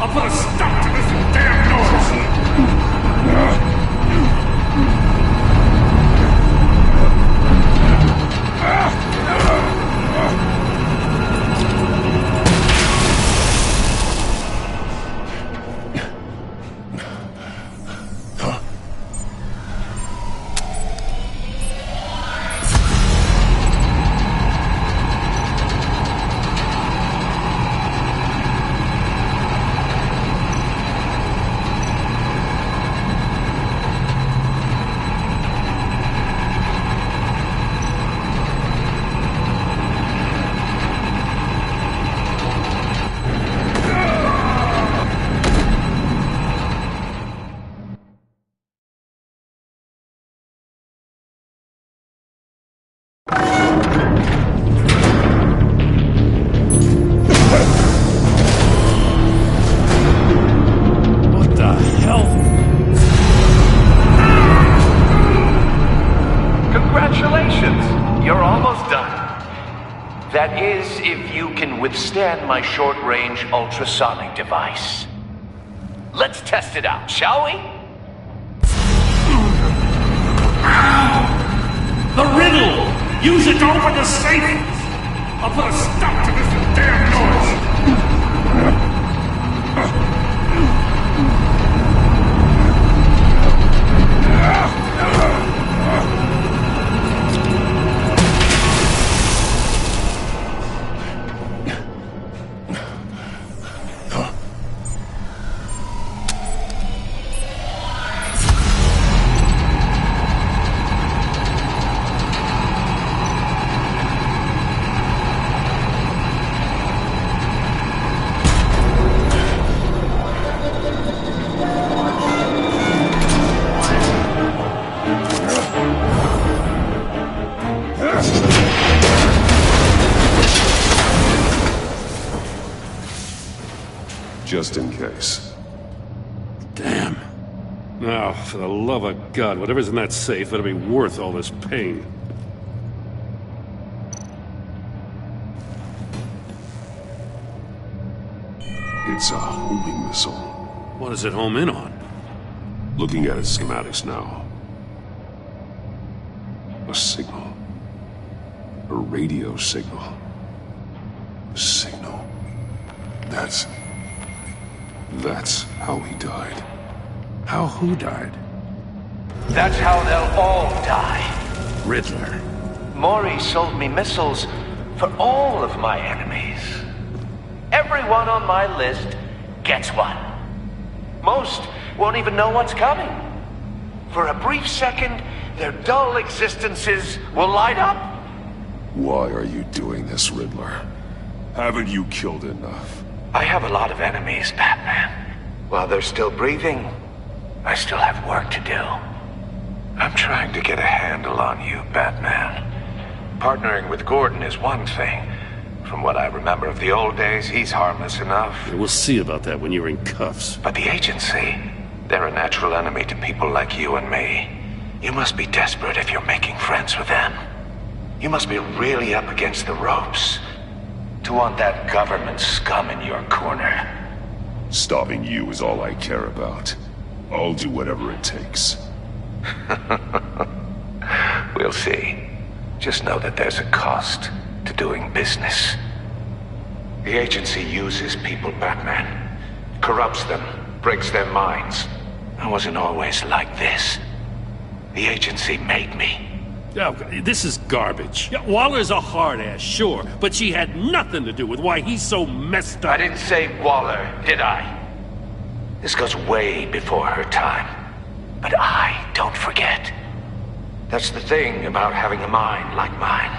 I'll put a stop to this damn noise! That is, if you can withstand my short-range ultrasonic device. Let's test it out, shall we? The riddle! Use it to open the safe! I'll put a stop to this damn noise! Just in case. Damn. Now, for the love of God, whatever's in that safe, it'll be worth all this pain. It's a homing missile. What does it home in on? Looking at its schematics now. A signal. A radio signal. A signal. That's how he died. How who died? That's how they'll all die. Riddler. Mori sold me missiles for all of my enemies. Everyone on my list gets one. Most won't even know what's coming. For a brief second, their dull existences will light up. Why are you doing this, Riddler? Haven't you killed enough? I have a lot of enemies, Batman. While they're still breathing, I still have work to do. I'm trying to get a handle on you, Batman. Partnering with Gordon is one thing. From what I remember of the old days, he's harmless enough. We'll see about that when you're in cuffs. But the agency, they're a natural enemy to people like you and me. You must be desperate if you're making friends with them. You must be really up against the ropes to want that government scum in your corner. Stopping you is all I care about. I'll do whatever it takes. We'll see. Just know that there's a cost to doing business. The agency uses people, Batman. Corrupts them, breaks their minds. I wasn't always like this. The agency made me. Oh, this is garbage. Yeah, Waller's a hard ass, sure, but she had nothing to do with why he's so messed up. I didn't say Waller, did I? This goes way before her time. But I don't forget. That's the thing about having a mind like mine.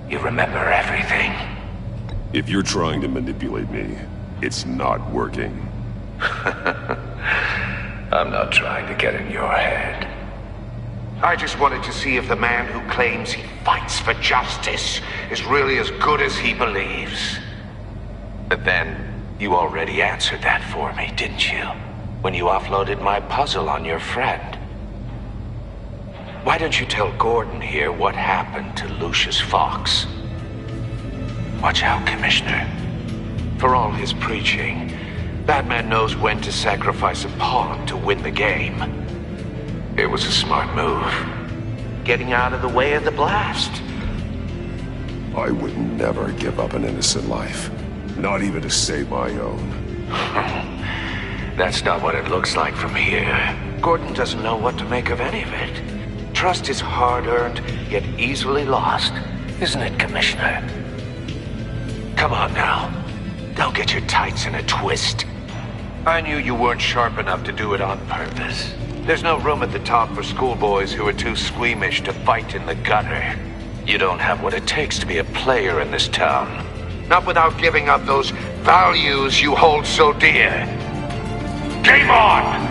You remember everything. If you're trying to manipulate me, it's not working. I'm not trying to get in your head. I just wanted to see if the man who claims he fights for justice is really as good as he believes. But then, you already answered that for me, didn't you? When you offloaded my puzzle on your friend. Why don't you tell Gordon here what happened to Lucius Fox? Watch out, Commissioner. For all his preaching, Batman knows when to sacrifice a pawn to win the game. It was a smart move. Getting out of the way of the blast. I would never give up an innocent life. Not even to save my own. That's not what it looks like from here. Gordon doesn't know what to make of any of it. Trust is hard-earned, yet easily lost. Isn't it, Commissioner? Come on now. Don't get your tights in a twist. I knew you weren't sharp enough to do it on purpose. There's no room at the top for schoolboys who are too squeamish to fight in the gutter. You don't have what it takes to be a player in this town. Not without giving up those values you hold so dear. Game on!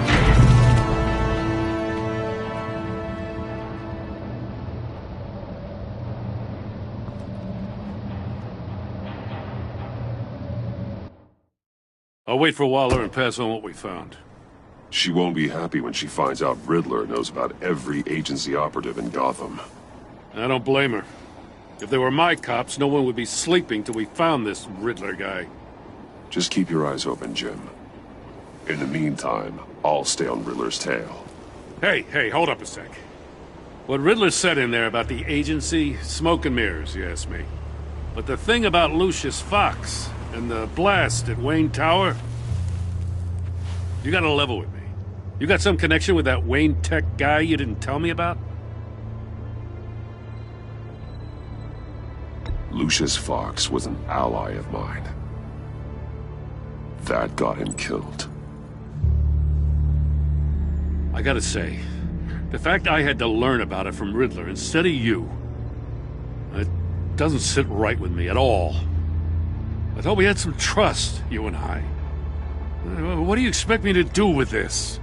I'll wait for Waller and pass on what we found. She won't be happy when she finds out Riddler knows about every agency operative in Gotham. I don't blame her. If they were my cops, no one would be sleeping till we found this Riddler guy. Just keep your eyes open, Jim. In the meantime, I'll stay on Riddler's tail. Hey, hold up a sec. What Riddler said in there about the agency, smoke and mirrors, you ask me. But the thing about Lucius Fox and the blast at Wayne Tower, you gotta level with me. You got some connection with that Wayne Tech guy you didn't tell me about? Lucius Fox was an ally of mine. That got him killed. I gotta say, the fact I had to learn about it from Riddler instead of you, it doesn't sit right with me at all. I thought we had some trust, you and I. What do you expect me to do with this?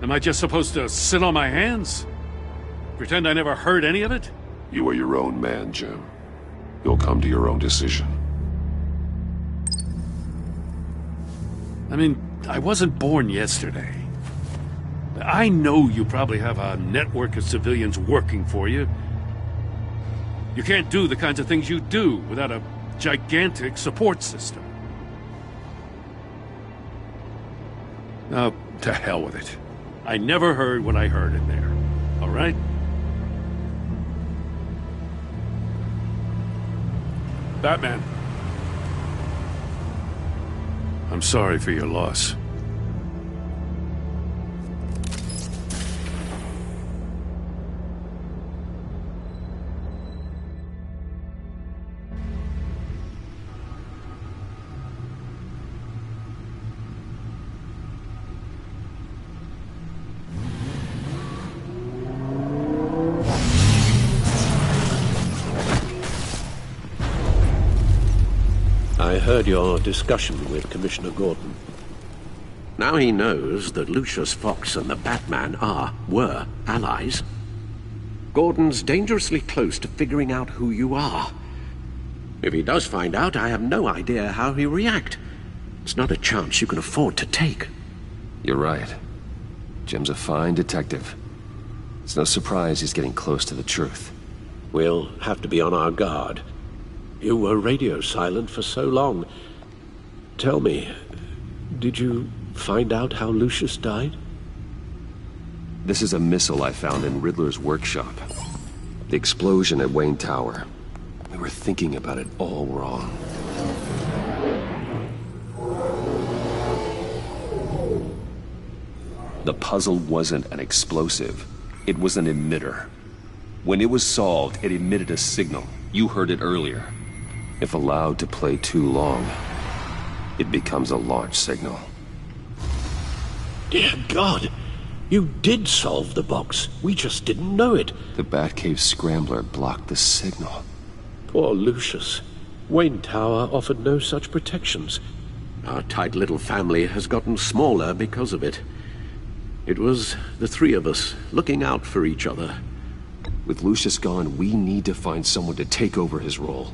Am I just supposed to sit on my hands? Pretend I never heard any of it? You are your own man, Jim. You'll come to your own decision. I mean, I wasn't born yesterday. I know you probably have a network of civilians working for you. You can't do the kinds of things you do without a gigantic support system. Now, to hell with it. I never heard what I heard in there. All right? Batman. I'm sorry for your loss. heard your discussion with Commissioner Gordon. Now he knows that Lucius Fox and the Batman were allies. Gordon's dangerously close to figuring out who you are. If he does find out, I have no idea how he'll react. It's not a chance you can afford to take. You're right. Jim's a fine detective. It's no surprise he's getting close to the truth. We'll have to be on our guard. You were radio silent for so long. Tell me, did you find out how Lucius died? This is a missile I found in Riddler's workshop. The explosion at Wayne Tower. We were thinking about it all wrong. The puzzle wasn't an explosive. It was an emitter. When it was solved, it emitted a signal. You heard it earlier. If allowed to play too long, it becomes a launch signal. Dear God! You did solve the box. We just didn't know it. The Batcave scrambler blocked the signal. Poor Lucius. Wayne Tower offered no such protections. Our tight little family has gotten smaller because of it. It was the three of us looking out for each other. With Lucius gone, we need to find someone to take over his role.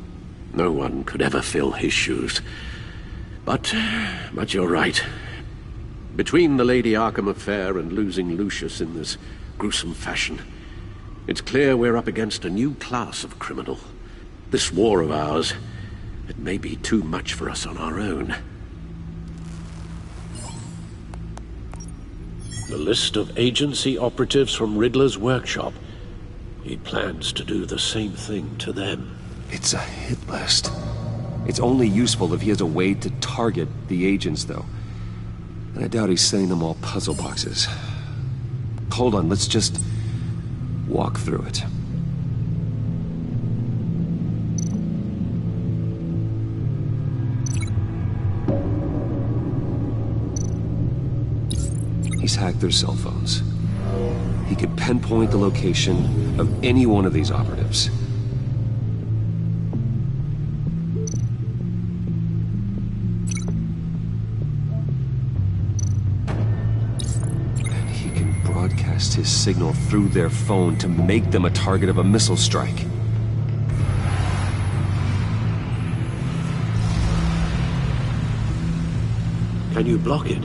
No one could ever fill his shoes. But you're right. Between the Lady Arkham affair and losing Lucius in this gruesome fashion, it's clear we're up against a new class of criminal. This war of ours, it may be too much for us on our own. The list of agency operatives from Riddler's workshop. He plans to do the same thing to them. It's a hit list. It's only useful if he has a way to target the agents, though. And I doubt he's sending them all puzzle boxes. Hold on, let's just walk through it. He's hacked their cell phones. He could pinpoint the location of any one of these operatives. And he can broadcast his signal through their phone to make them a target of a missile strike. Can you block it?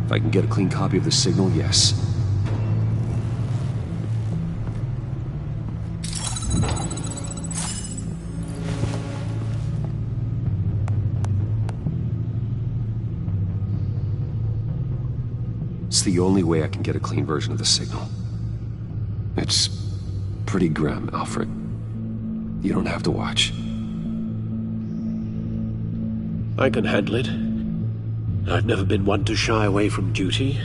If I can get a clean copy of the signal, yes. It's the only way I can get a clean version of the signal. It's pretty grim, Alfred. You don't have to watch. I can handle it. I've never been one to shy away from duty,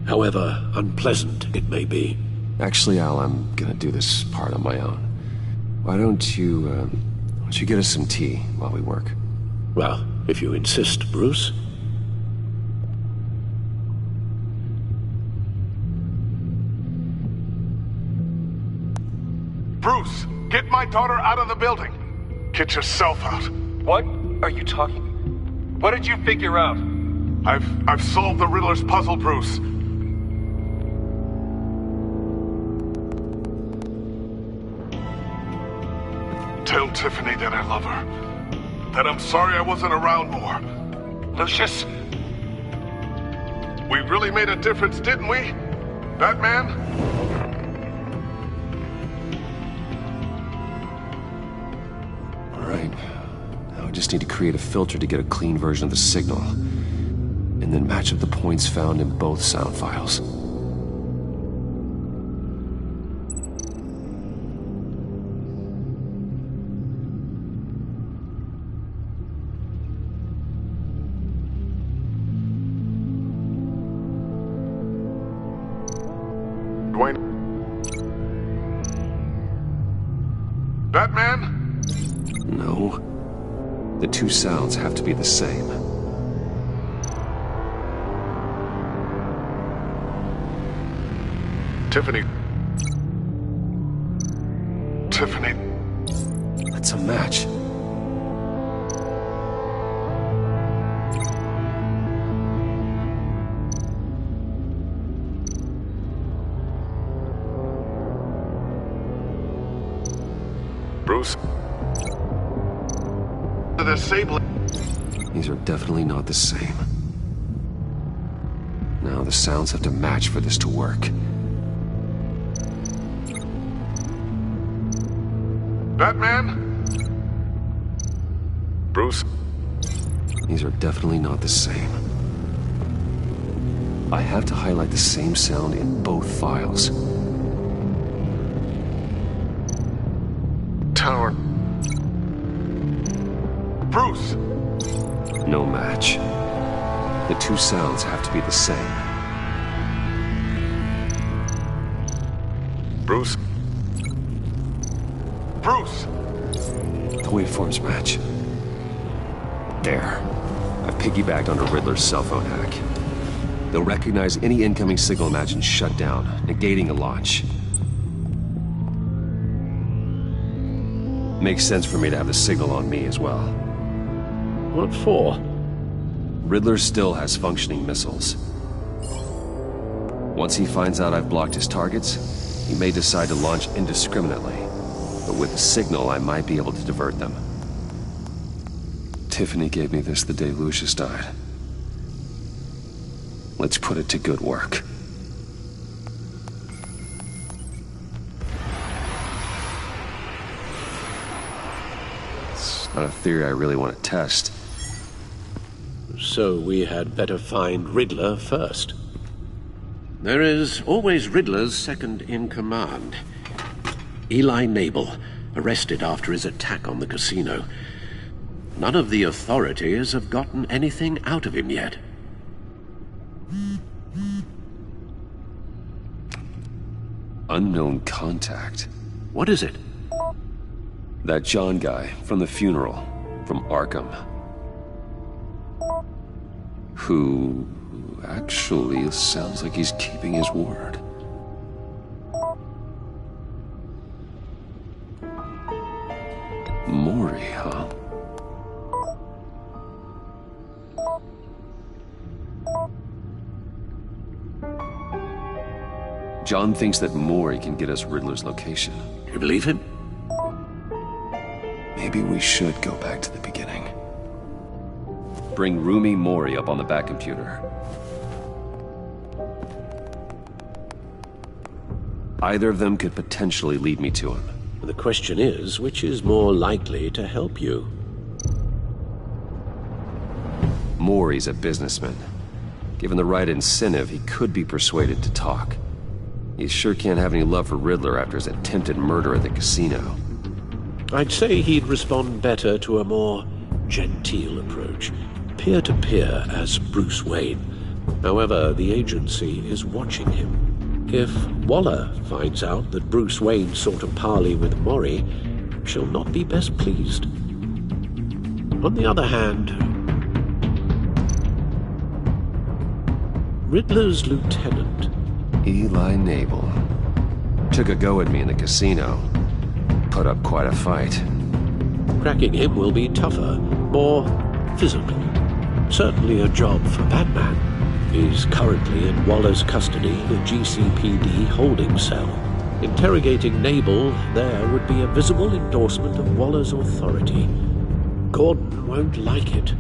however unpleasant it may be. Actually, Al, I'm gonna do this part on my own. Why don't you get us some tea while we work? Well, if you insist, Bruce. Bruce, get my daughter out of the building. Get yourself out. What are you talking? What did you figure out? I've solved the Riddler's puzzle, Bruce. Tell Tiffany that I love her. That I'm sorry I wasn't around more. Lucius? We really made a difference, didn't we? Batman? All right. Now I just need to create a filter to get a clean version of the signal. And then match up the points found in both sound files. Dwayne? Batman? No. The two sounds have to be the same. Tiffany. Tiffany. That's a match. Bruce? The disabling... These are definitely not the same. Now the sounds have to match for this to work. Batman? Bruce? These are definitely not the same. I have to highlight the same sound in both files. Tower. Bruce! No match. The two sounds have to be the same. Bruce? Bruce! The waveforms match. There. I've piggybacked onto Riddler's cell phone hack. They'll recognize any incoming signal match and shut down, negating a launch. Makes sense for me to have the signal on me as well. What for? Riddler still has functioning missiles. Once he finds out I've blocked his targets, he may decide to launch indiscriminately. But with the signal, I might be able to divert them. Tiffany gave me this the day Lucius died. Let's put it to good work. It's not a theory I really want to test. So we had better find Riddler first. There is always Riddler's second-in-command. Eli Nabel, arrested after his attack on the casino. None of the authorities have gotten anything out of him yet. Unknown contact. What is it? That John guy from the funeral, from Arkham. Who actually sounds like he's keeping his word. Maury, huh? John thinks that Maury can get us Riddler's location. You believe him? Maybe we should go back to the beginning. Bring Rumi Maury up on the back computer. Either of them could potentially lead me to him. The question is, which is more likely to help you? Maury's a businessman. Given the right incentive, he could be persuaded to talk. He sure can't have any love for Riddler after his attempted murder at the casino. I'd say he'd respond better to a more genteel approach. Peer-to-peer as Bruce Wayne. However, the agency is watching him. If Waller finds out that Bruce Wayne sought a parley with Maury, she'll not be best pleased. On the other hand, Riddler's lieutenant, Eli Nabel, took a go at me in the casino. Put up quite a fight. Cracking him will be tougher, more physical. Certainly a job for Batman. He's currently in Waller's custody in a GCPD holding cell. Interrogating Nabel there would be a visible endorsement of Waller's authority. Gordon won't like it.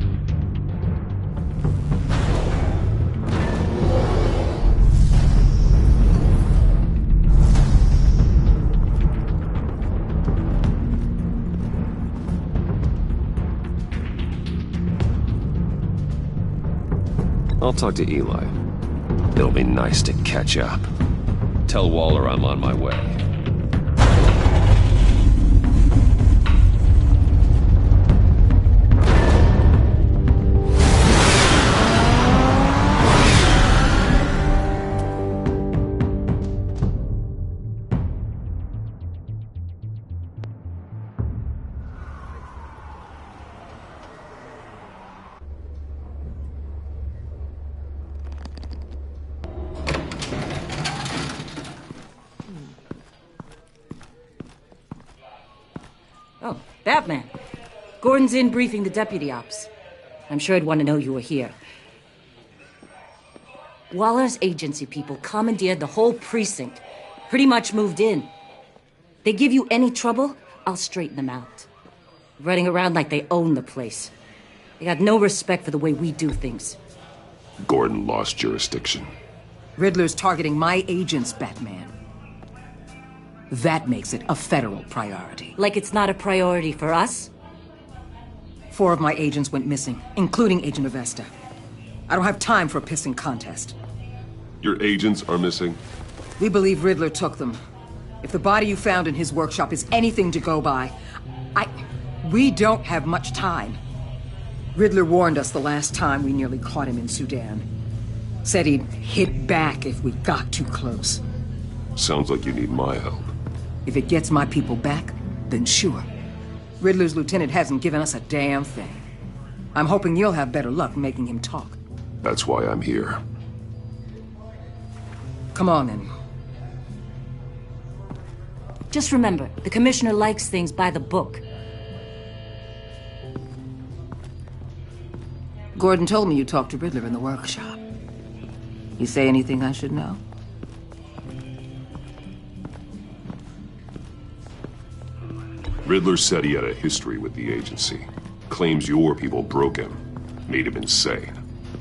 I'll talk to Eli. It'll be nice to catch up. Tell Waller I'm on my way. Oh, Batman. Gordon's in briefing the deputy ops. I'm sure he'd want to know you were here. Waller's agency people commandeered the whole precinct. Pretty much moved in. They give you any trouble, I'll straighten them out. Running around like they own the place. They got no respect for the way we do things. Gordon lost jurisdiction. Riddler's targeting my agents, Batman. That makes it a federal priority. Like it's not a priority for us? 4 of my agents went missing, including Agent Avesta. I don't have time for a pissing contest. Your agents are missing? We believe Riddler took them. If the body you found in his workshop is anything to go by, we don't have much time. Riddler warned us the last time we nearly caught him in Sudan. Said he'd hit back if we got too close. Sounds like you need my help. If it gets my people back, then sure. Riddler's lieutenant hasn't given us a damn thing. I'm hoping you'll have better luck making him talk. That's why I'm here. Come on, then. Just remember, the Commissioner likes things by the book. Gordon told me you talked to Riddler in the workshop. You say anything I should know? Riddler said he had a history with the agency. Claims your people broke him. Made him insane.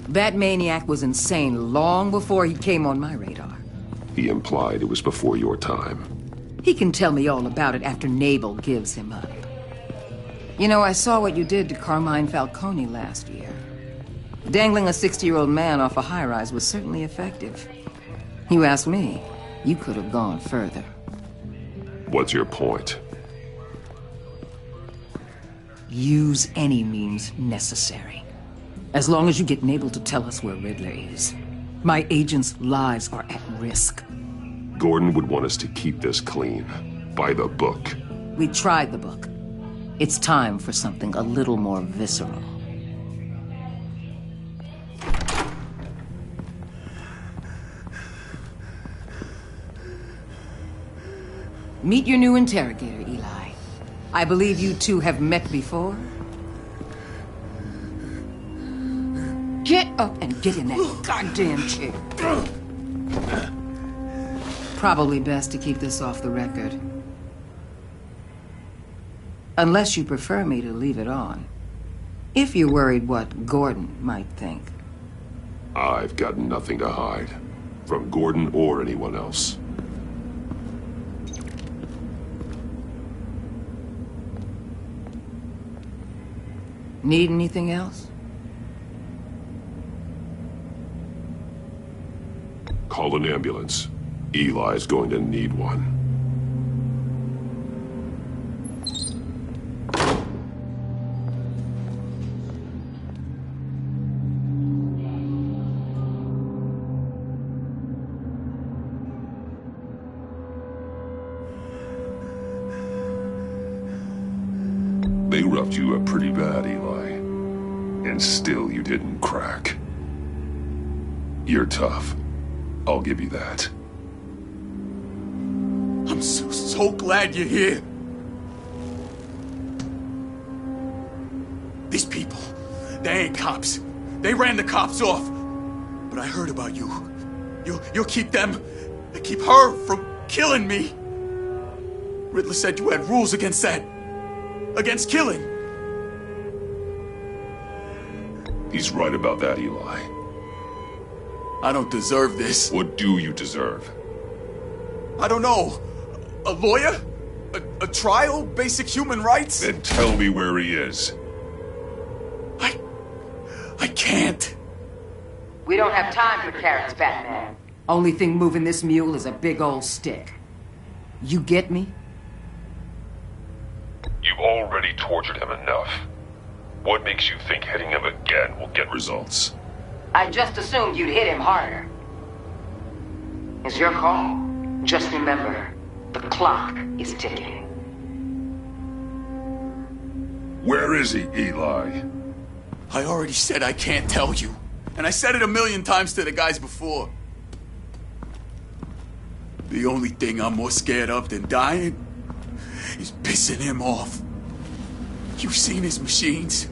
That maniac was insane long before he came on my radar. He implied it was before your time. He can tell me all about it after Nabel gives him up. You know, I saw what you did to Carmine Falcone last year. Dangling a 60-year-old man off a high-rise was certainly effective. You ask me, you could have gone further. What's your point? Use any means necessary. As long as you get Nabel to tell us where Riddler is. My agents' lives are at risk. Gordon would want us to keep this clean. By the book. We tried the book. It's time for something a little more visceral. Meet your new interrogator, Eli. I believe you two have met before. Get up and get in that goddamn chair. Probably best to keep this off the record. Unless you prefer me to leave it on. If you're worried what Gordon might think. I've got nothing to hide. From Gordon or anyone else. Need anything else? Call an ambulance. Eli's going to need one. They roughed you up pretty bad, Eli. And still you didn't crack. You're tough. I'll give you that. I'm so glad you're here. These people, they ain't cops. They ran the cops off. But I heard about you. You'll keep them, keep her from killing me. Riddler said you had rules against that. Against killing. He's right about that, Eli. I don't deserve this. What do you deserve? I don't know. A lawyer? A trial? Basic human rights? Then tell me where he is. I can't. We don't have time for carrots, Batman. Only thing moving this mule is a big old stick. You get me? You've already tortured him enough. What makes you think hitting him again will get results? I just assumed you'd hit him harder. It's your call. Just remember, the clock is ticking. Where is he, Eli? I already said I can't tell you. And I said it 1,000,000 times to the guys before. The only thing I'm more scared of than dying is pissing him off. You've seen his machines.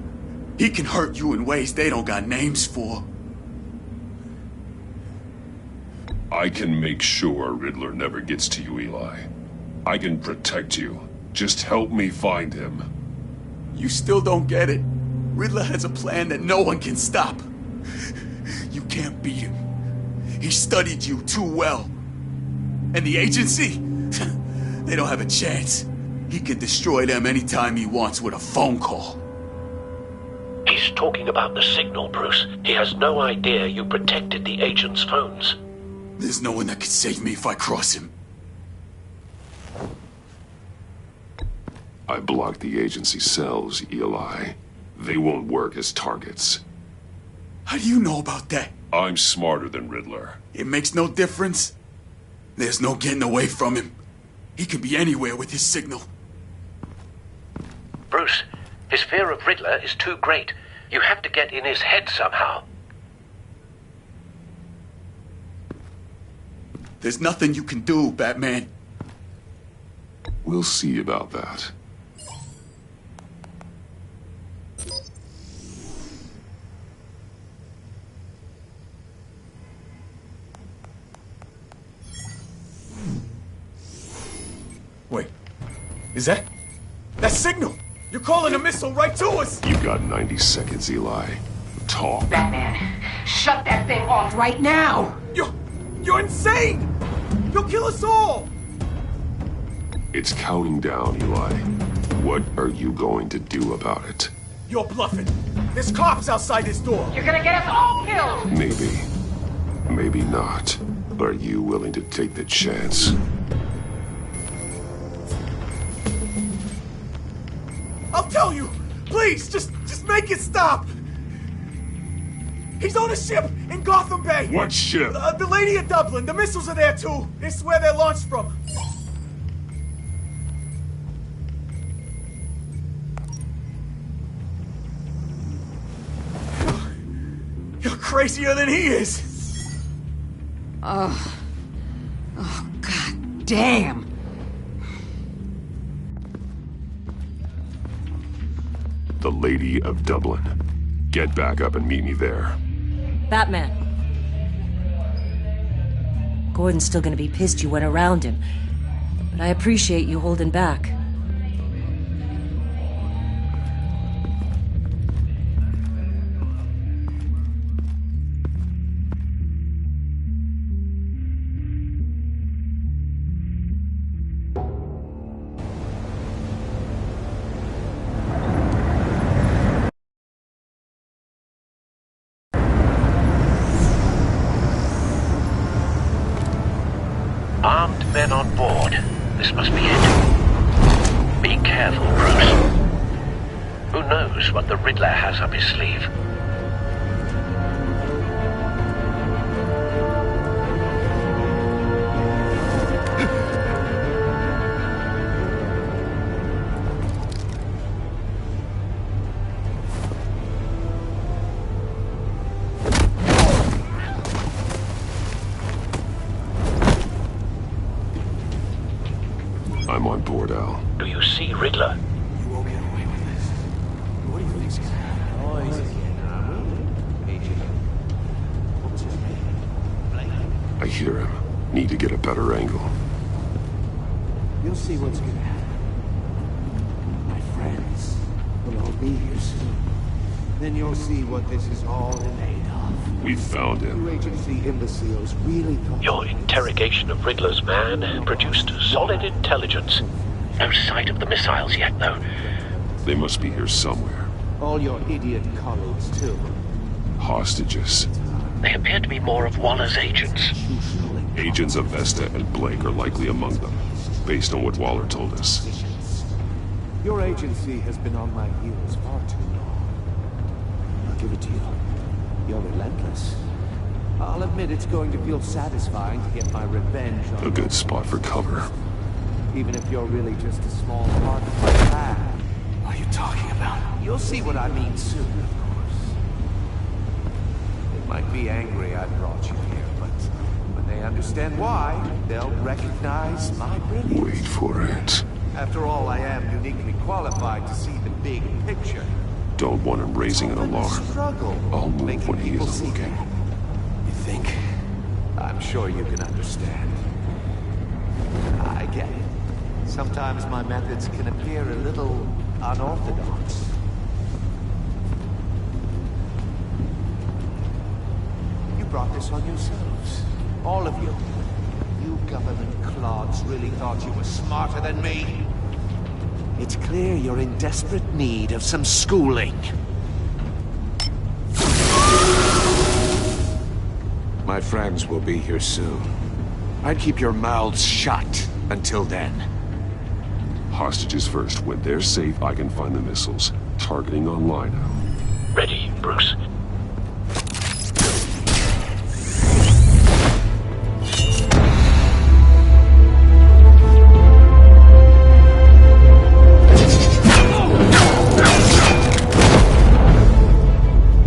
He can hurt you in ways they don't got names for. I can make sure Riddler never gets to you, Eli. I can protect you. Just help me find him. You still don't get it. Riddler has a plan that no one can stop. You can't beat him. He studied you too well. And the agency? They don't have a chance. He can destroy them anytime he wants with a phone call. He's talking about the signal, Bruce. He has no idea you protected the agent's phones. There's no one that can save me if I cross him. I blocked the agency cells, Eli. They won't work as targets. How do you know about that? I'm smarter than Riddler. It makes no difference. There's no getting away from him. He can be anywhere with his signal. Bruce, his fear of Riddler is too great. You have to get in his head somehow. There's nothing you can do, Batman. We'll see about that. Wait, is that signal? You're calling a missile right to us! You got 90 seconds, Eli. Talk. Batman, shut that thing off right now! You're insane! You'll kill us all! It's counting down, Eli. What are you going to do about it? You're bluffing. There's cops outside this door. You're gonna get us all killed! Maybe. Maybe not. Are you willing to take the chance? I'll tell you! Please, just make it stop! He's on a ship in Gotham Bay! What ship? The Lady of Dublin. The missiles are there, too. It's where they're launched from. You're crazier than he is! Oh, God damn! The Lady of Dublin. Get back up and meet me there. Batman. Gordon's still gonna be pissed you went around him, but I appreciate you holding back. Armed men on board. This must be it. Be careful, Bruce. Who knows what the Riddler has up his sleeve? I'm on board, Al. Do you see Riddler? You won't get away with this. What do you think's gonna happen? Oh, I hear him. Need to get a better angle. You'll see what's gonna happen. My friends will all be here soon. Then you'll see what this is all made of. We found him. You agency imbeciles really thought... Your interrogation of Riddler's man produced solid intelligence. No sight of the missiles yet, though. They must be here somewhere. All your idiot colleagues, too. Hostages. They appear to be more of Waller's agents. Agents of Vesta and Blake are likely among them, based on what Waller told us. Your agency has been on my heels far too long. I'll give it to you. You're relentless. I'll admit it's going to feel satisfying to get my revenge on... A good spot for cover. Even if you're really just a small part of my plan. What are you talking about? You'll see what I mean soon, of course. They might be angry I brought you here, but when they understand why, they'll recognize my brilliance. Wait for it. After all, I am uniquely qualified to see the big picture. Don't want him raising an alarm. I'll move when he isn't looking. You think? I'm sure you can understand. I get it. Sometimes my methods can appear a little unorthodox. You brought this on yourselves. All of you. You government clods really thought you were smarter than me. It's clear you're in desperate need of some schooling. My friends will be here soon. I'd keep your mouths shut until then. Hostages first. When they're safe, I can find the missiles. Targeting online now. Ready, Bruce.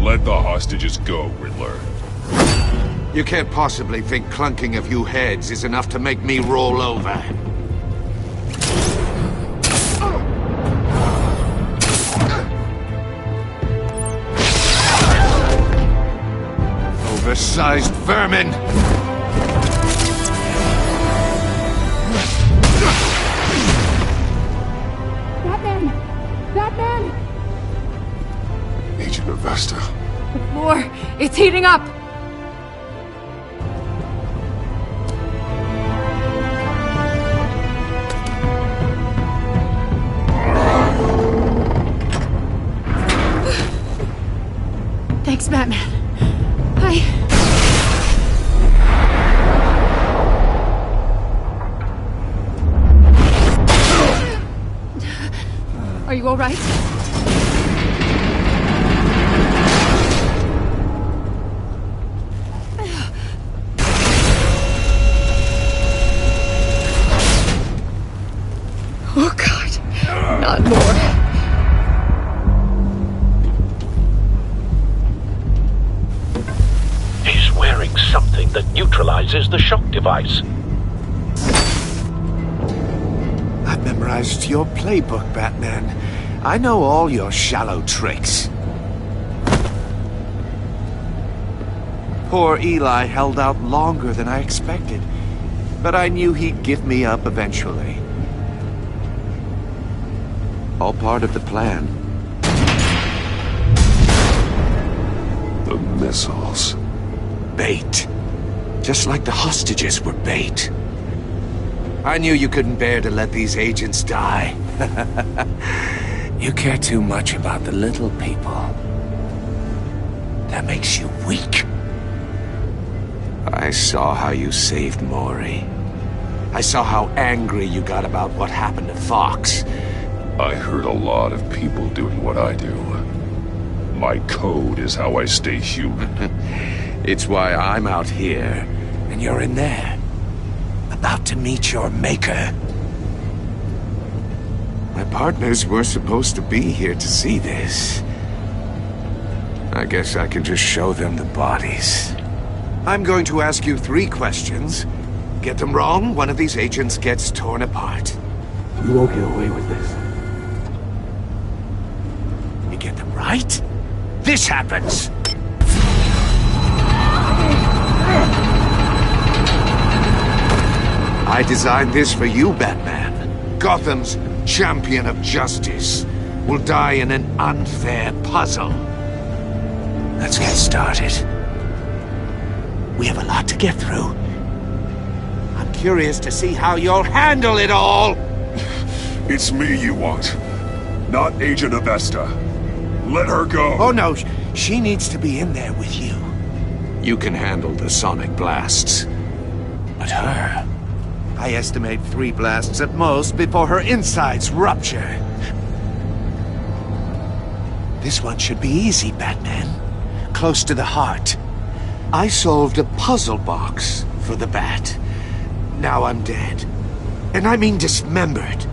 Let the hostages go, Riddler. You can't possibly think clunking a few heads is enough to make me roll over. Oversized vermin! Batman! Batman! Agent Avesta. The floor, it's heating up! Thanks, Batman. Are you all right? Oh, God. Not more. He's wearing something that neutralizes the shock device. I've memorized your playbook, Batman. I know all your shallow tricks. Poor Eli held out longer than I expected, but I knew he'd give me up eventually. All part of the plan. The missiles. Bait. Just like the hostages were bait. I knew you couldn't bear to let these agents die. You care too much about the little people. That makes you weak. I saw how you saved Maury. I saw how angry you got about what happened to Fox. I heard a lot of people doing what I do. My code is how I stay human. It's why I'm out here, and you're in there. About to meet your maker. My partners were supposed to be here to see this. I guess I can just show them the bodies. I'm going to ask you 3 questions. Get them wrong, one of these agents gets torn apart. You won't get away with this. You get them right, this happens! I designed this for you, Batman. Gotham's champion of justice will die in an unfair puzzle. Let's get started. We have a lot to get through. I'm curious to see how you'll handle it all! It's me you want, not Agent Avesta. Let her go! Oh no, she needs to be in there with you. You can handle the sonic blasts. But her... I estimate 3 blasts at most before her insides rupture. This one should be easy, Batman. Close to the heart. I solved a puzzle box for the Bat. Now I'm dead. And I mean dismembered.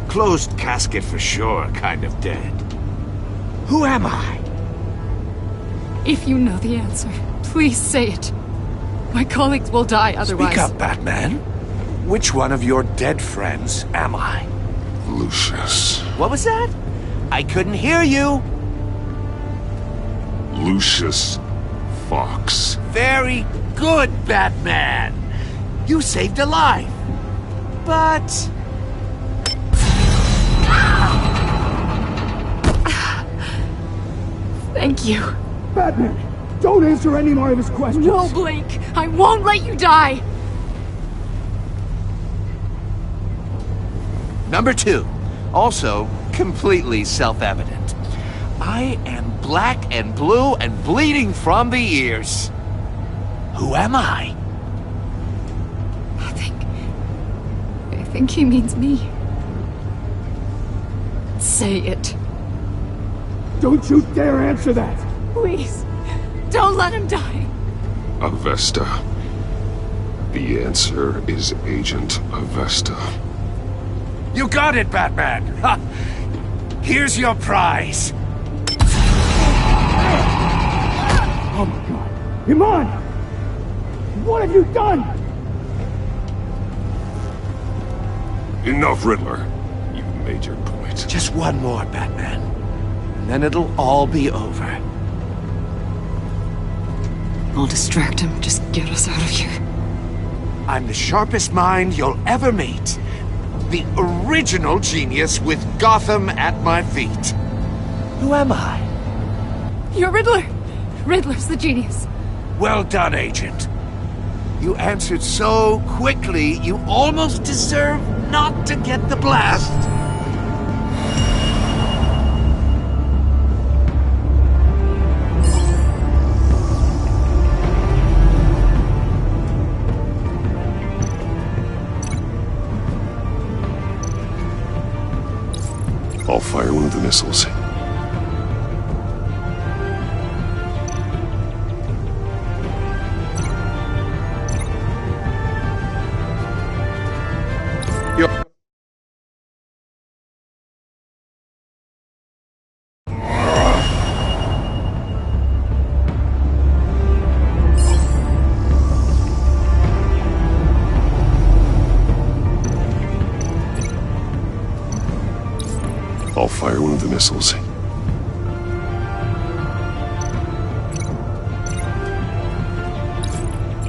Closed casket for sure, kind of dead. Who am I? If you know the answer, please say it. My colleagues will die otherwise. Speak up, Batman. Which one of your dead friends am I? Lucius. What was that? I couldn't hear you. Lucius Fox. Very good, Batman. You saved a life. But... Thank you. Batman, don't answer any more of his questions. No, Blake. I won't let you die. Number 2, also completely self-evident. I am black and blue and bleeding from the ears. Who am I? I think he means me. Say it. Don't you dare answer that! Please, don't let him die. Avesta. The answer is Agent Avesta. You got it, Batman! Ha. Here's your prize. Oh my god. Iman! What have you done? Enough, Riddler. You've made your point. Just one more, Batman. And then it'll all be over. I'll distract him. Just get us out of here. I'm the sharpest mind you'll ever meet. The original genius with Gotham at my feet. Who am I? You're Riddler. Riddler's the genius. Well done, Agent. You answered so quickly, you almost deserve not to get the blast. I'll fire one of the missiles. I'll fire one of the missiles.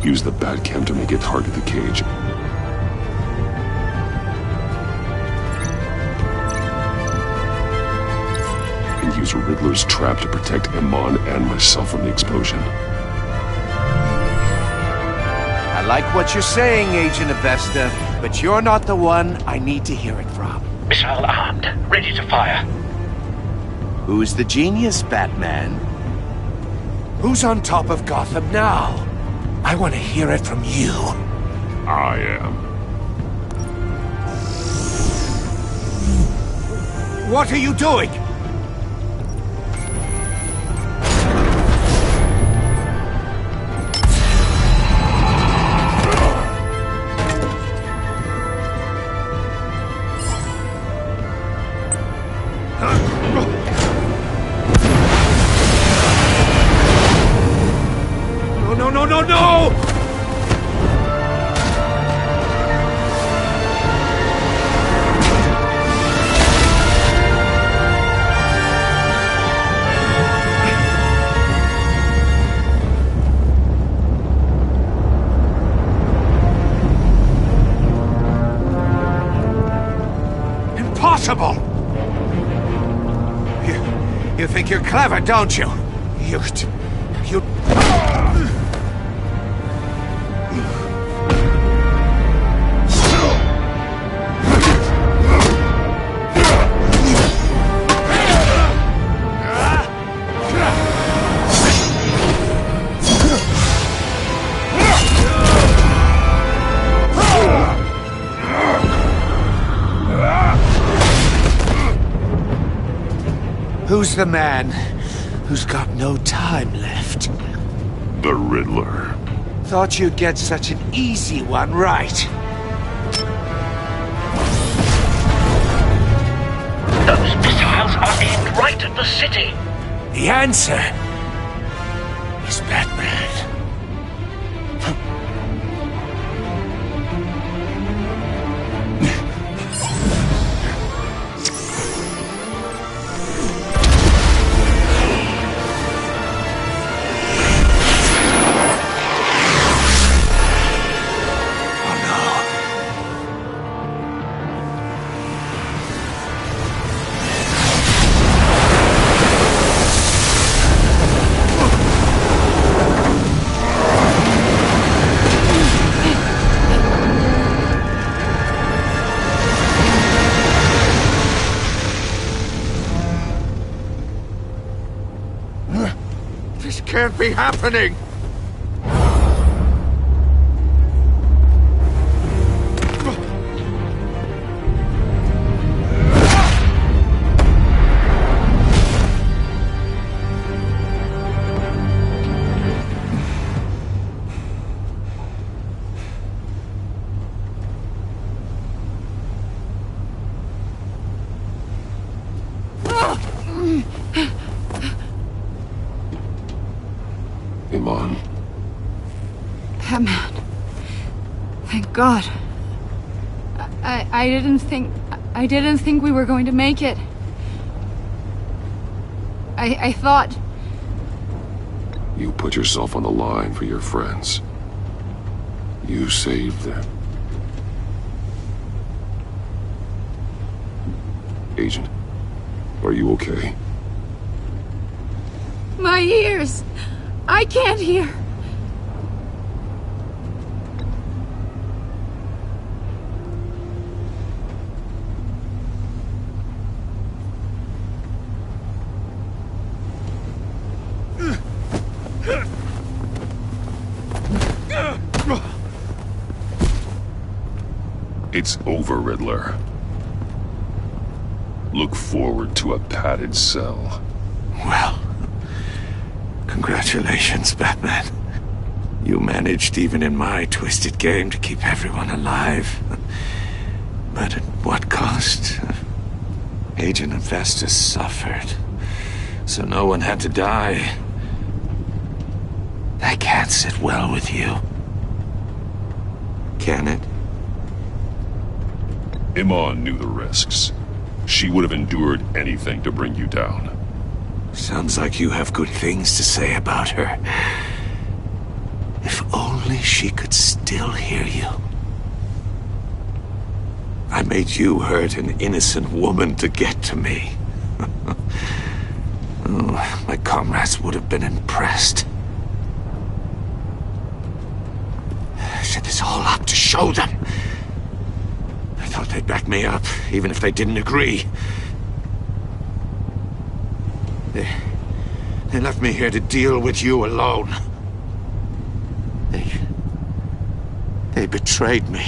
Use the Batcam to make it target the cage. And use Riddler's trap to protect Iman and myself from the explosion. I like what you're saying, Agent Avesta, but you're not the one I need to hear it from. Missile armed, ready to fire. Who's the genius, Batman? Who's on top of Gotham now? I want to hear it from you. I am. What are you doing? No! Impossible! You think you're clever, don't you? You... Who's the man who's got no time left? The Riddler. Thought you'd get such an easy one right. Those missiles are aimed right at the city. The answer is Batman. can't be happening! Iman. Batman. Thank God. I didn't think we were going to make it. I thought... You put yourself on the line for your friends. You saved them. Agent, are you okay? My ears! I can't hear! It's over, Riddler. Look forward to a padded cell. Well, congratulations, Batman. You managed, even in my twisted game, to keep everyone alive. But at what cost? Agent Infestus suffered, so no one had to die. That can't sit well with you. Can it? Iman knew the risks. She would have endured anything to bring you down. Sounds like you have good things to say about her. If only she could still hear you. I made you hurt an innocent woman to get to me. Oh, my comrades would have been impressed. I set this all up to show them. I thought they'd back me up, even if they didn't agree. They left me here to deal with you alone. They betrayed me.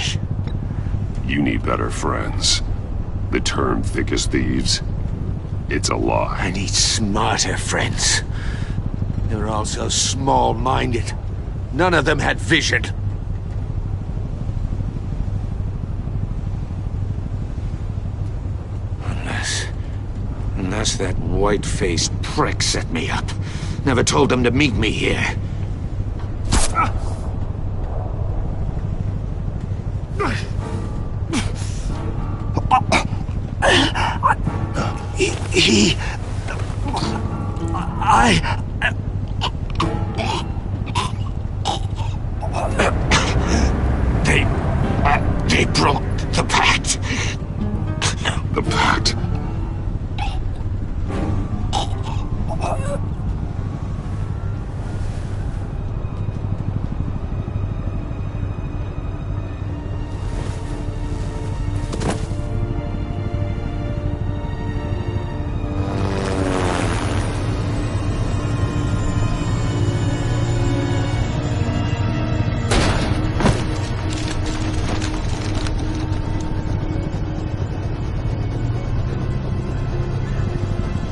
You need better friends. The term thick as thieves, it's a lie. I need smarter friends. They're all so small-minded. None of them had vision. Unless that white-faced prick set me up. Never told them to meet me here. They broke the pact. The pact?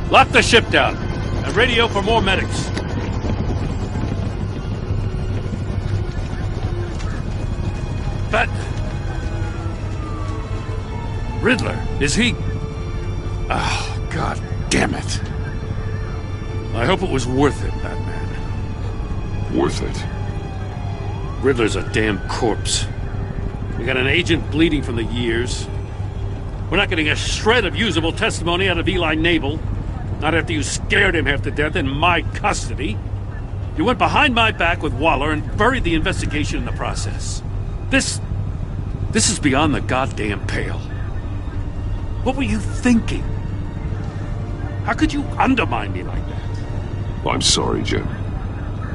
Lock the ship down, and radio for more medics. But... Riddler, is he... Oh, God damn it. I hope it was worth it, Batman. Worth it? Riddler's a damn corpse. We got an agent bleeding from the years. We're not getting a shred of usable testimony out of Eli Nabel. Not after you scared him half to death in my custody. You went behind my back with Waller and buried the investigation in the process. This is beyond the goddamn pale. What were you thinking? How could you undermine me like that? I'm sorry, Jim.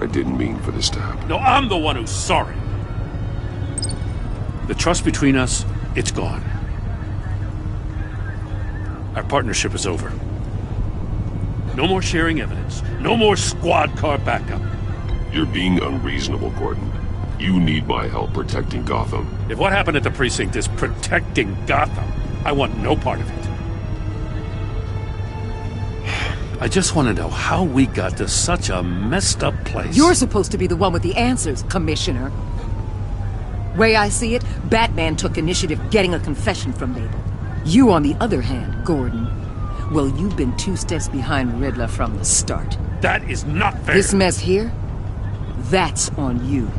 I didn't mean for this to happen. No, I'm the one who's sorry. The trust between us, it's gone. Our partnership is over. No more sharing evidence. No more squad car backup. You're being unreasonable, Gordon. You need my help protecting Gotham. If what happened at the precinct is protecting Gotham, I want no part of it. I just want to know how we got to such a messed up place. You're supposed to be the one with the answers, Commissioner. Way I see it, Batman took initiative getting a confession from Mabel. You, on the other hand, Gordon, well, you've been 2 steps behind Riddler from the start. That is not fair. This mess here, that's on you.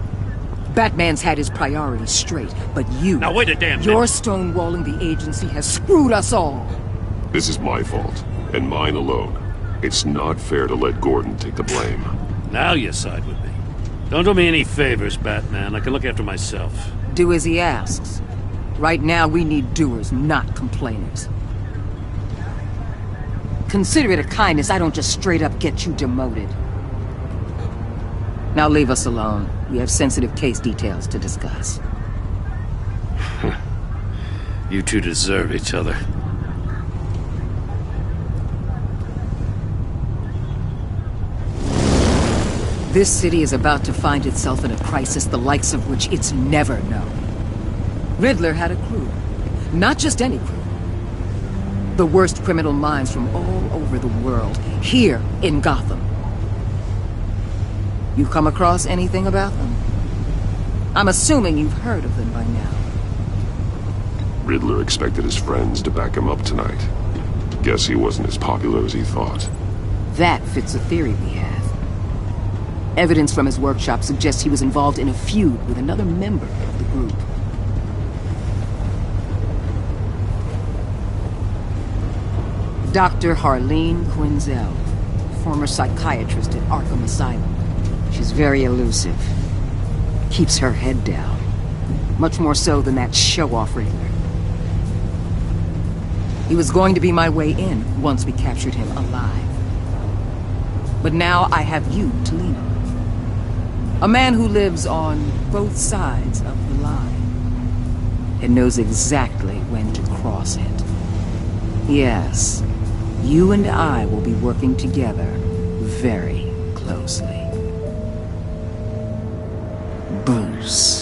Batman's had his priorities straight, but you... Now wait a damn minute. Your stonewalling the agency has screwed us all. This is my fault, and mine alone. It's not fair to let Gordon take the blame. Now you side with me. Don't do me any favors, Batman. I can look after myself. Do as he asks. Right now, we need doers, not complainers. Consider it a kindness I don't just straight up get you demoted. Now leave us alone. We have sensitive case details to discuss. You two deserve each other. This city is about to find itself in a crisis the likes of which it's never known. Riddler had a crew. Not just any crew. The worst criminal minds from all over the world, here in Gotham. You come across anything about them? I'm assuming you've heard of them by now. Riddler expected his friends to back him up tonight. Guess he wasn't as popular as he thought. That fits a theory we have. Evidence from his workshop suggests he was involved in a feud with another member of the group. Dr. Harleen Quinzel, former psychiatrist at Arkham Asylum. She's very elusive. Keeps her head down. Much more so than that show-off Riddler. He was going to be my way in once we captured him alive. But now I have you to lean on. A man who lives on both sides of the line and knows exactly when to cross it. Yes, you and I will be working together very closely. Bruce.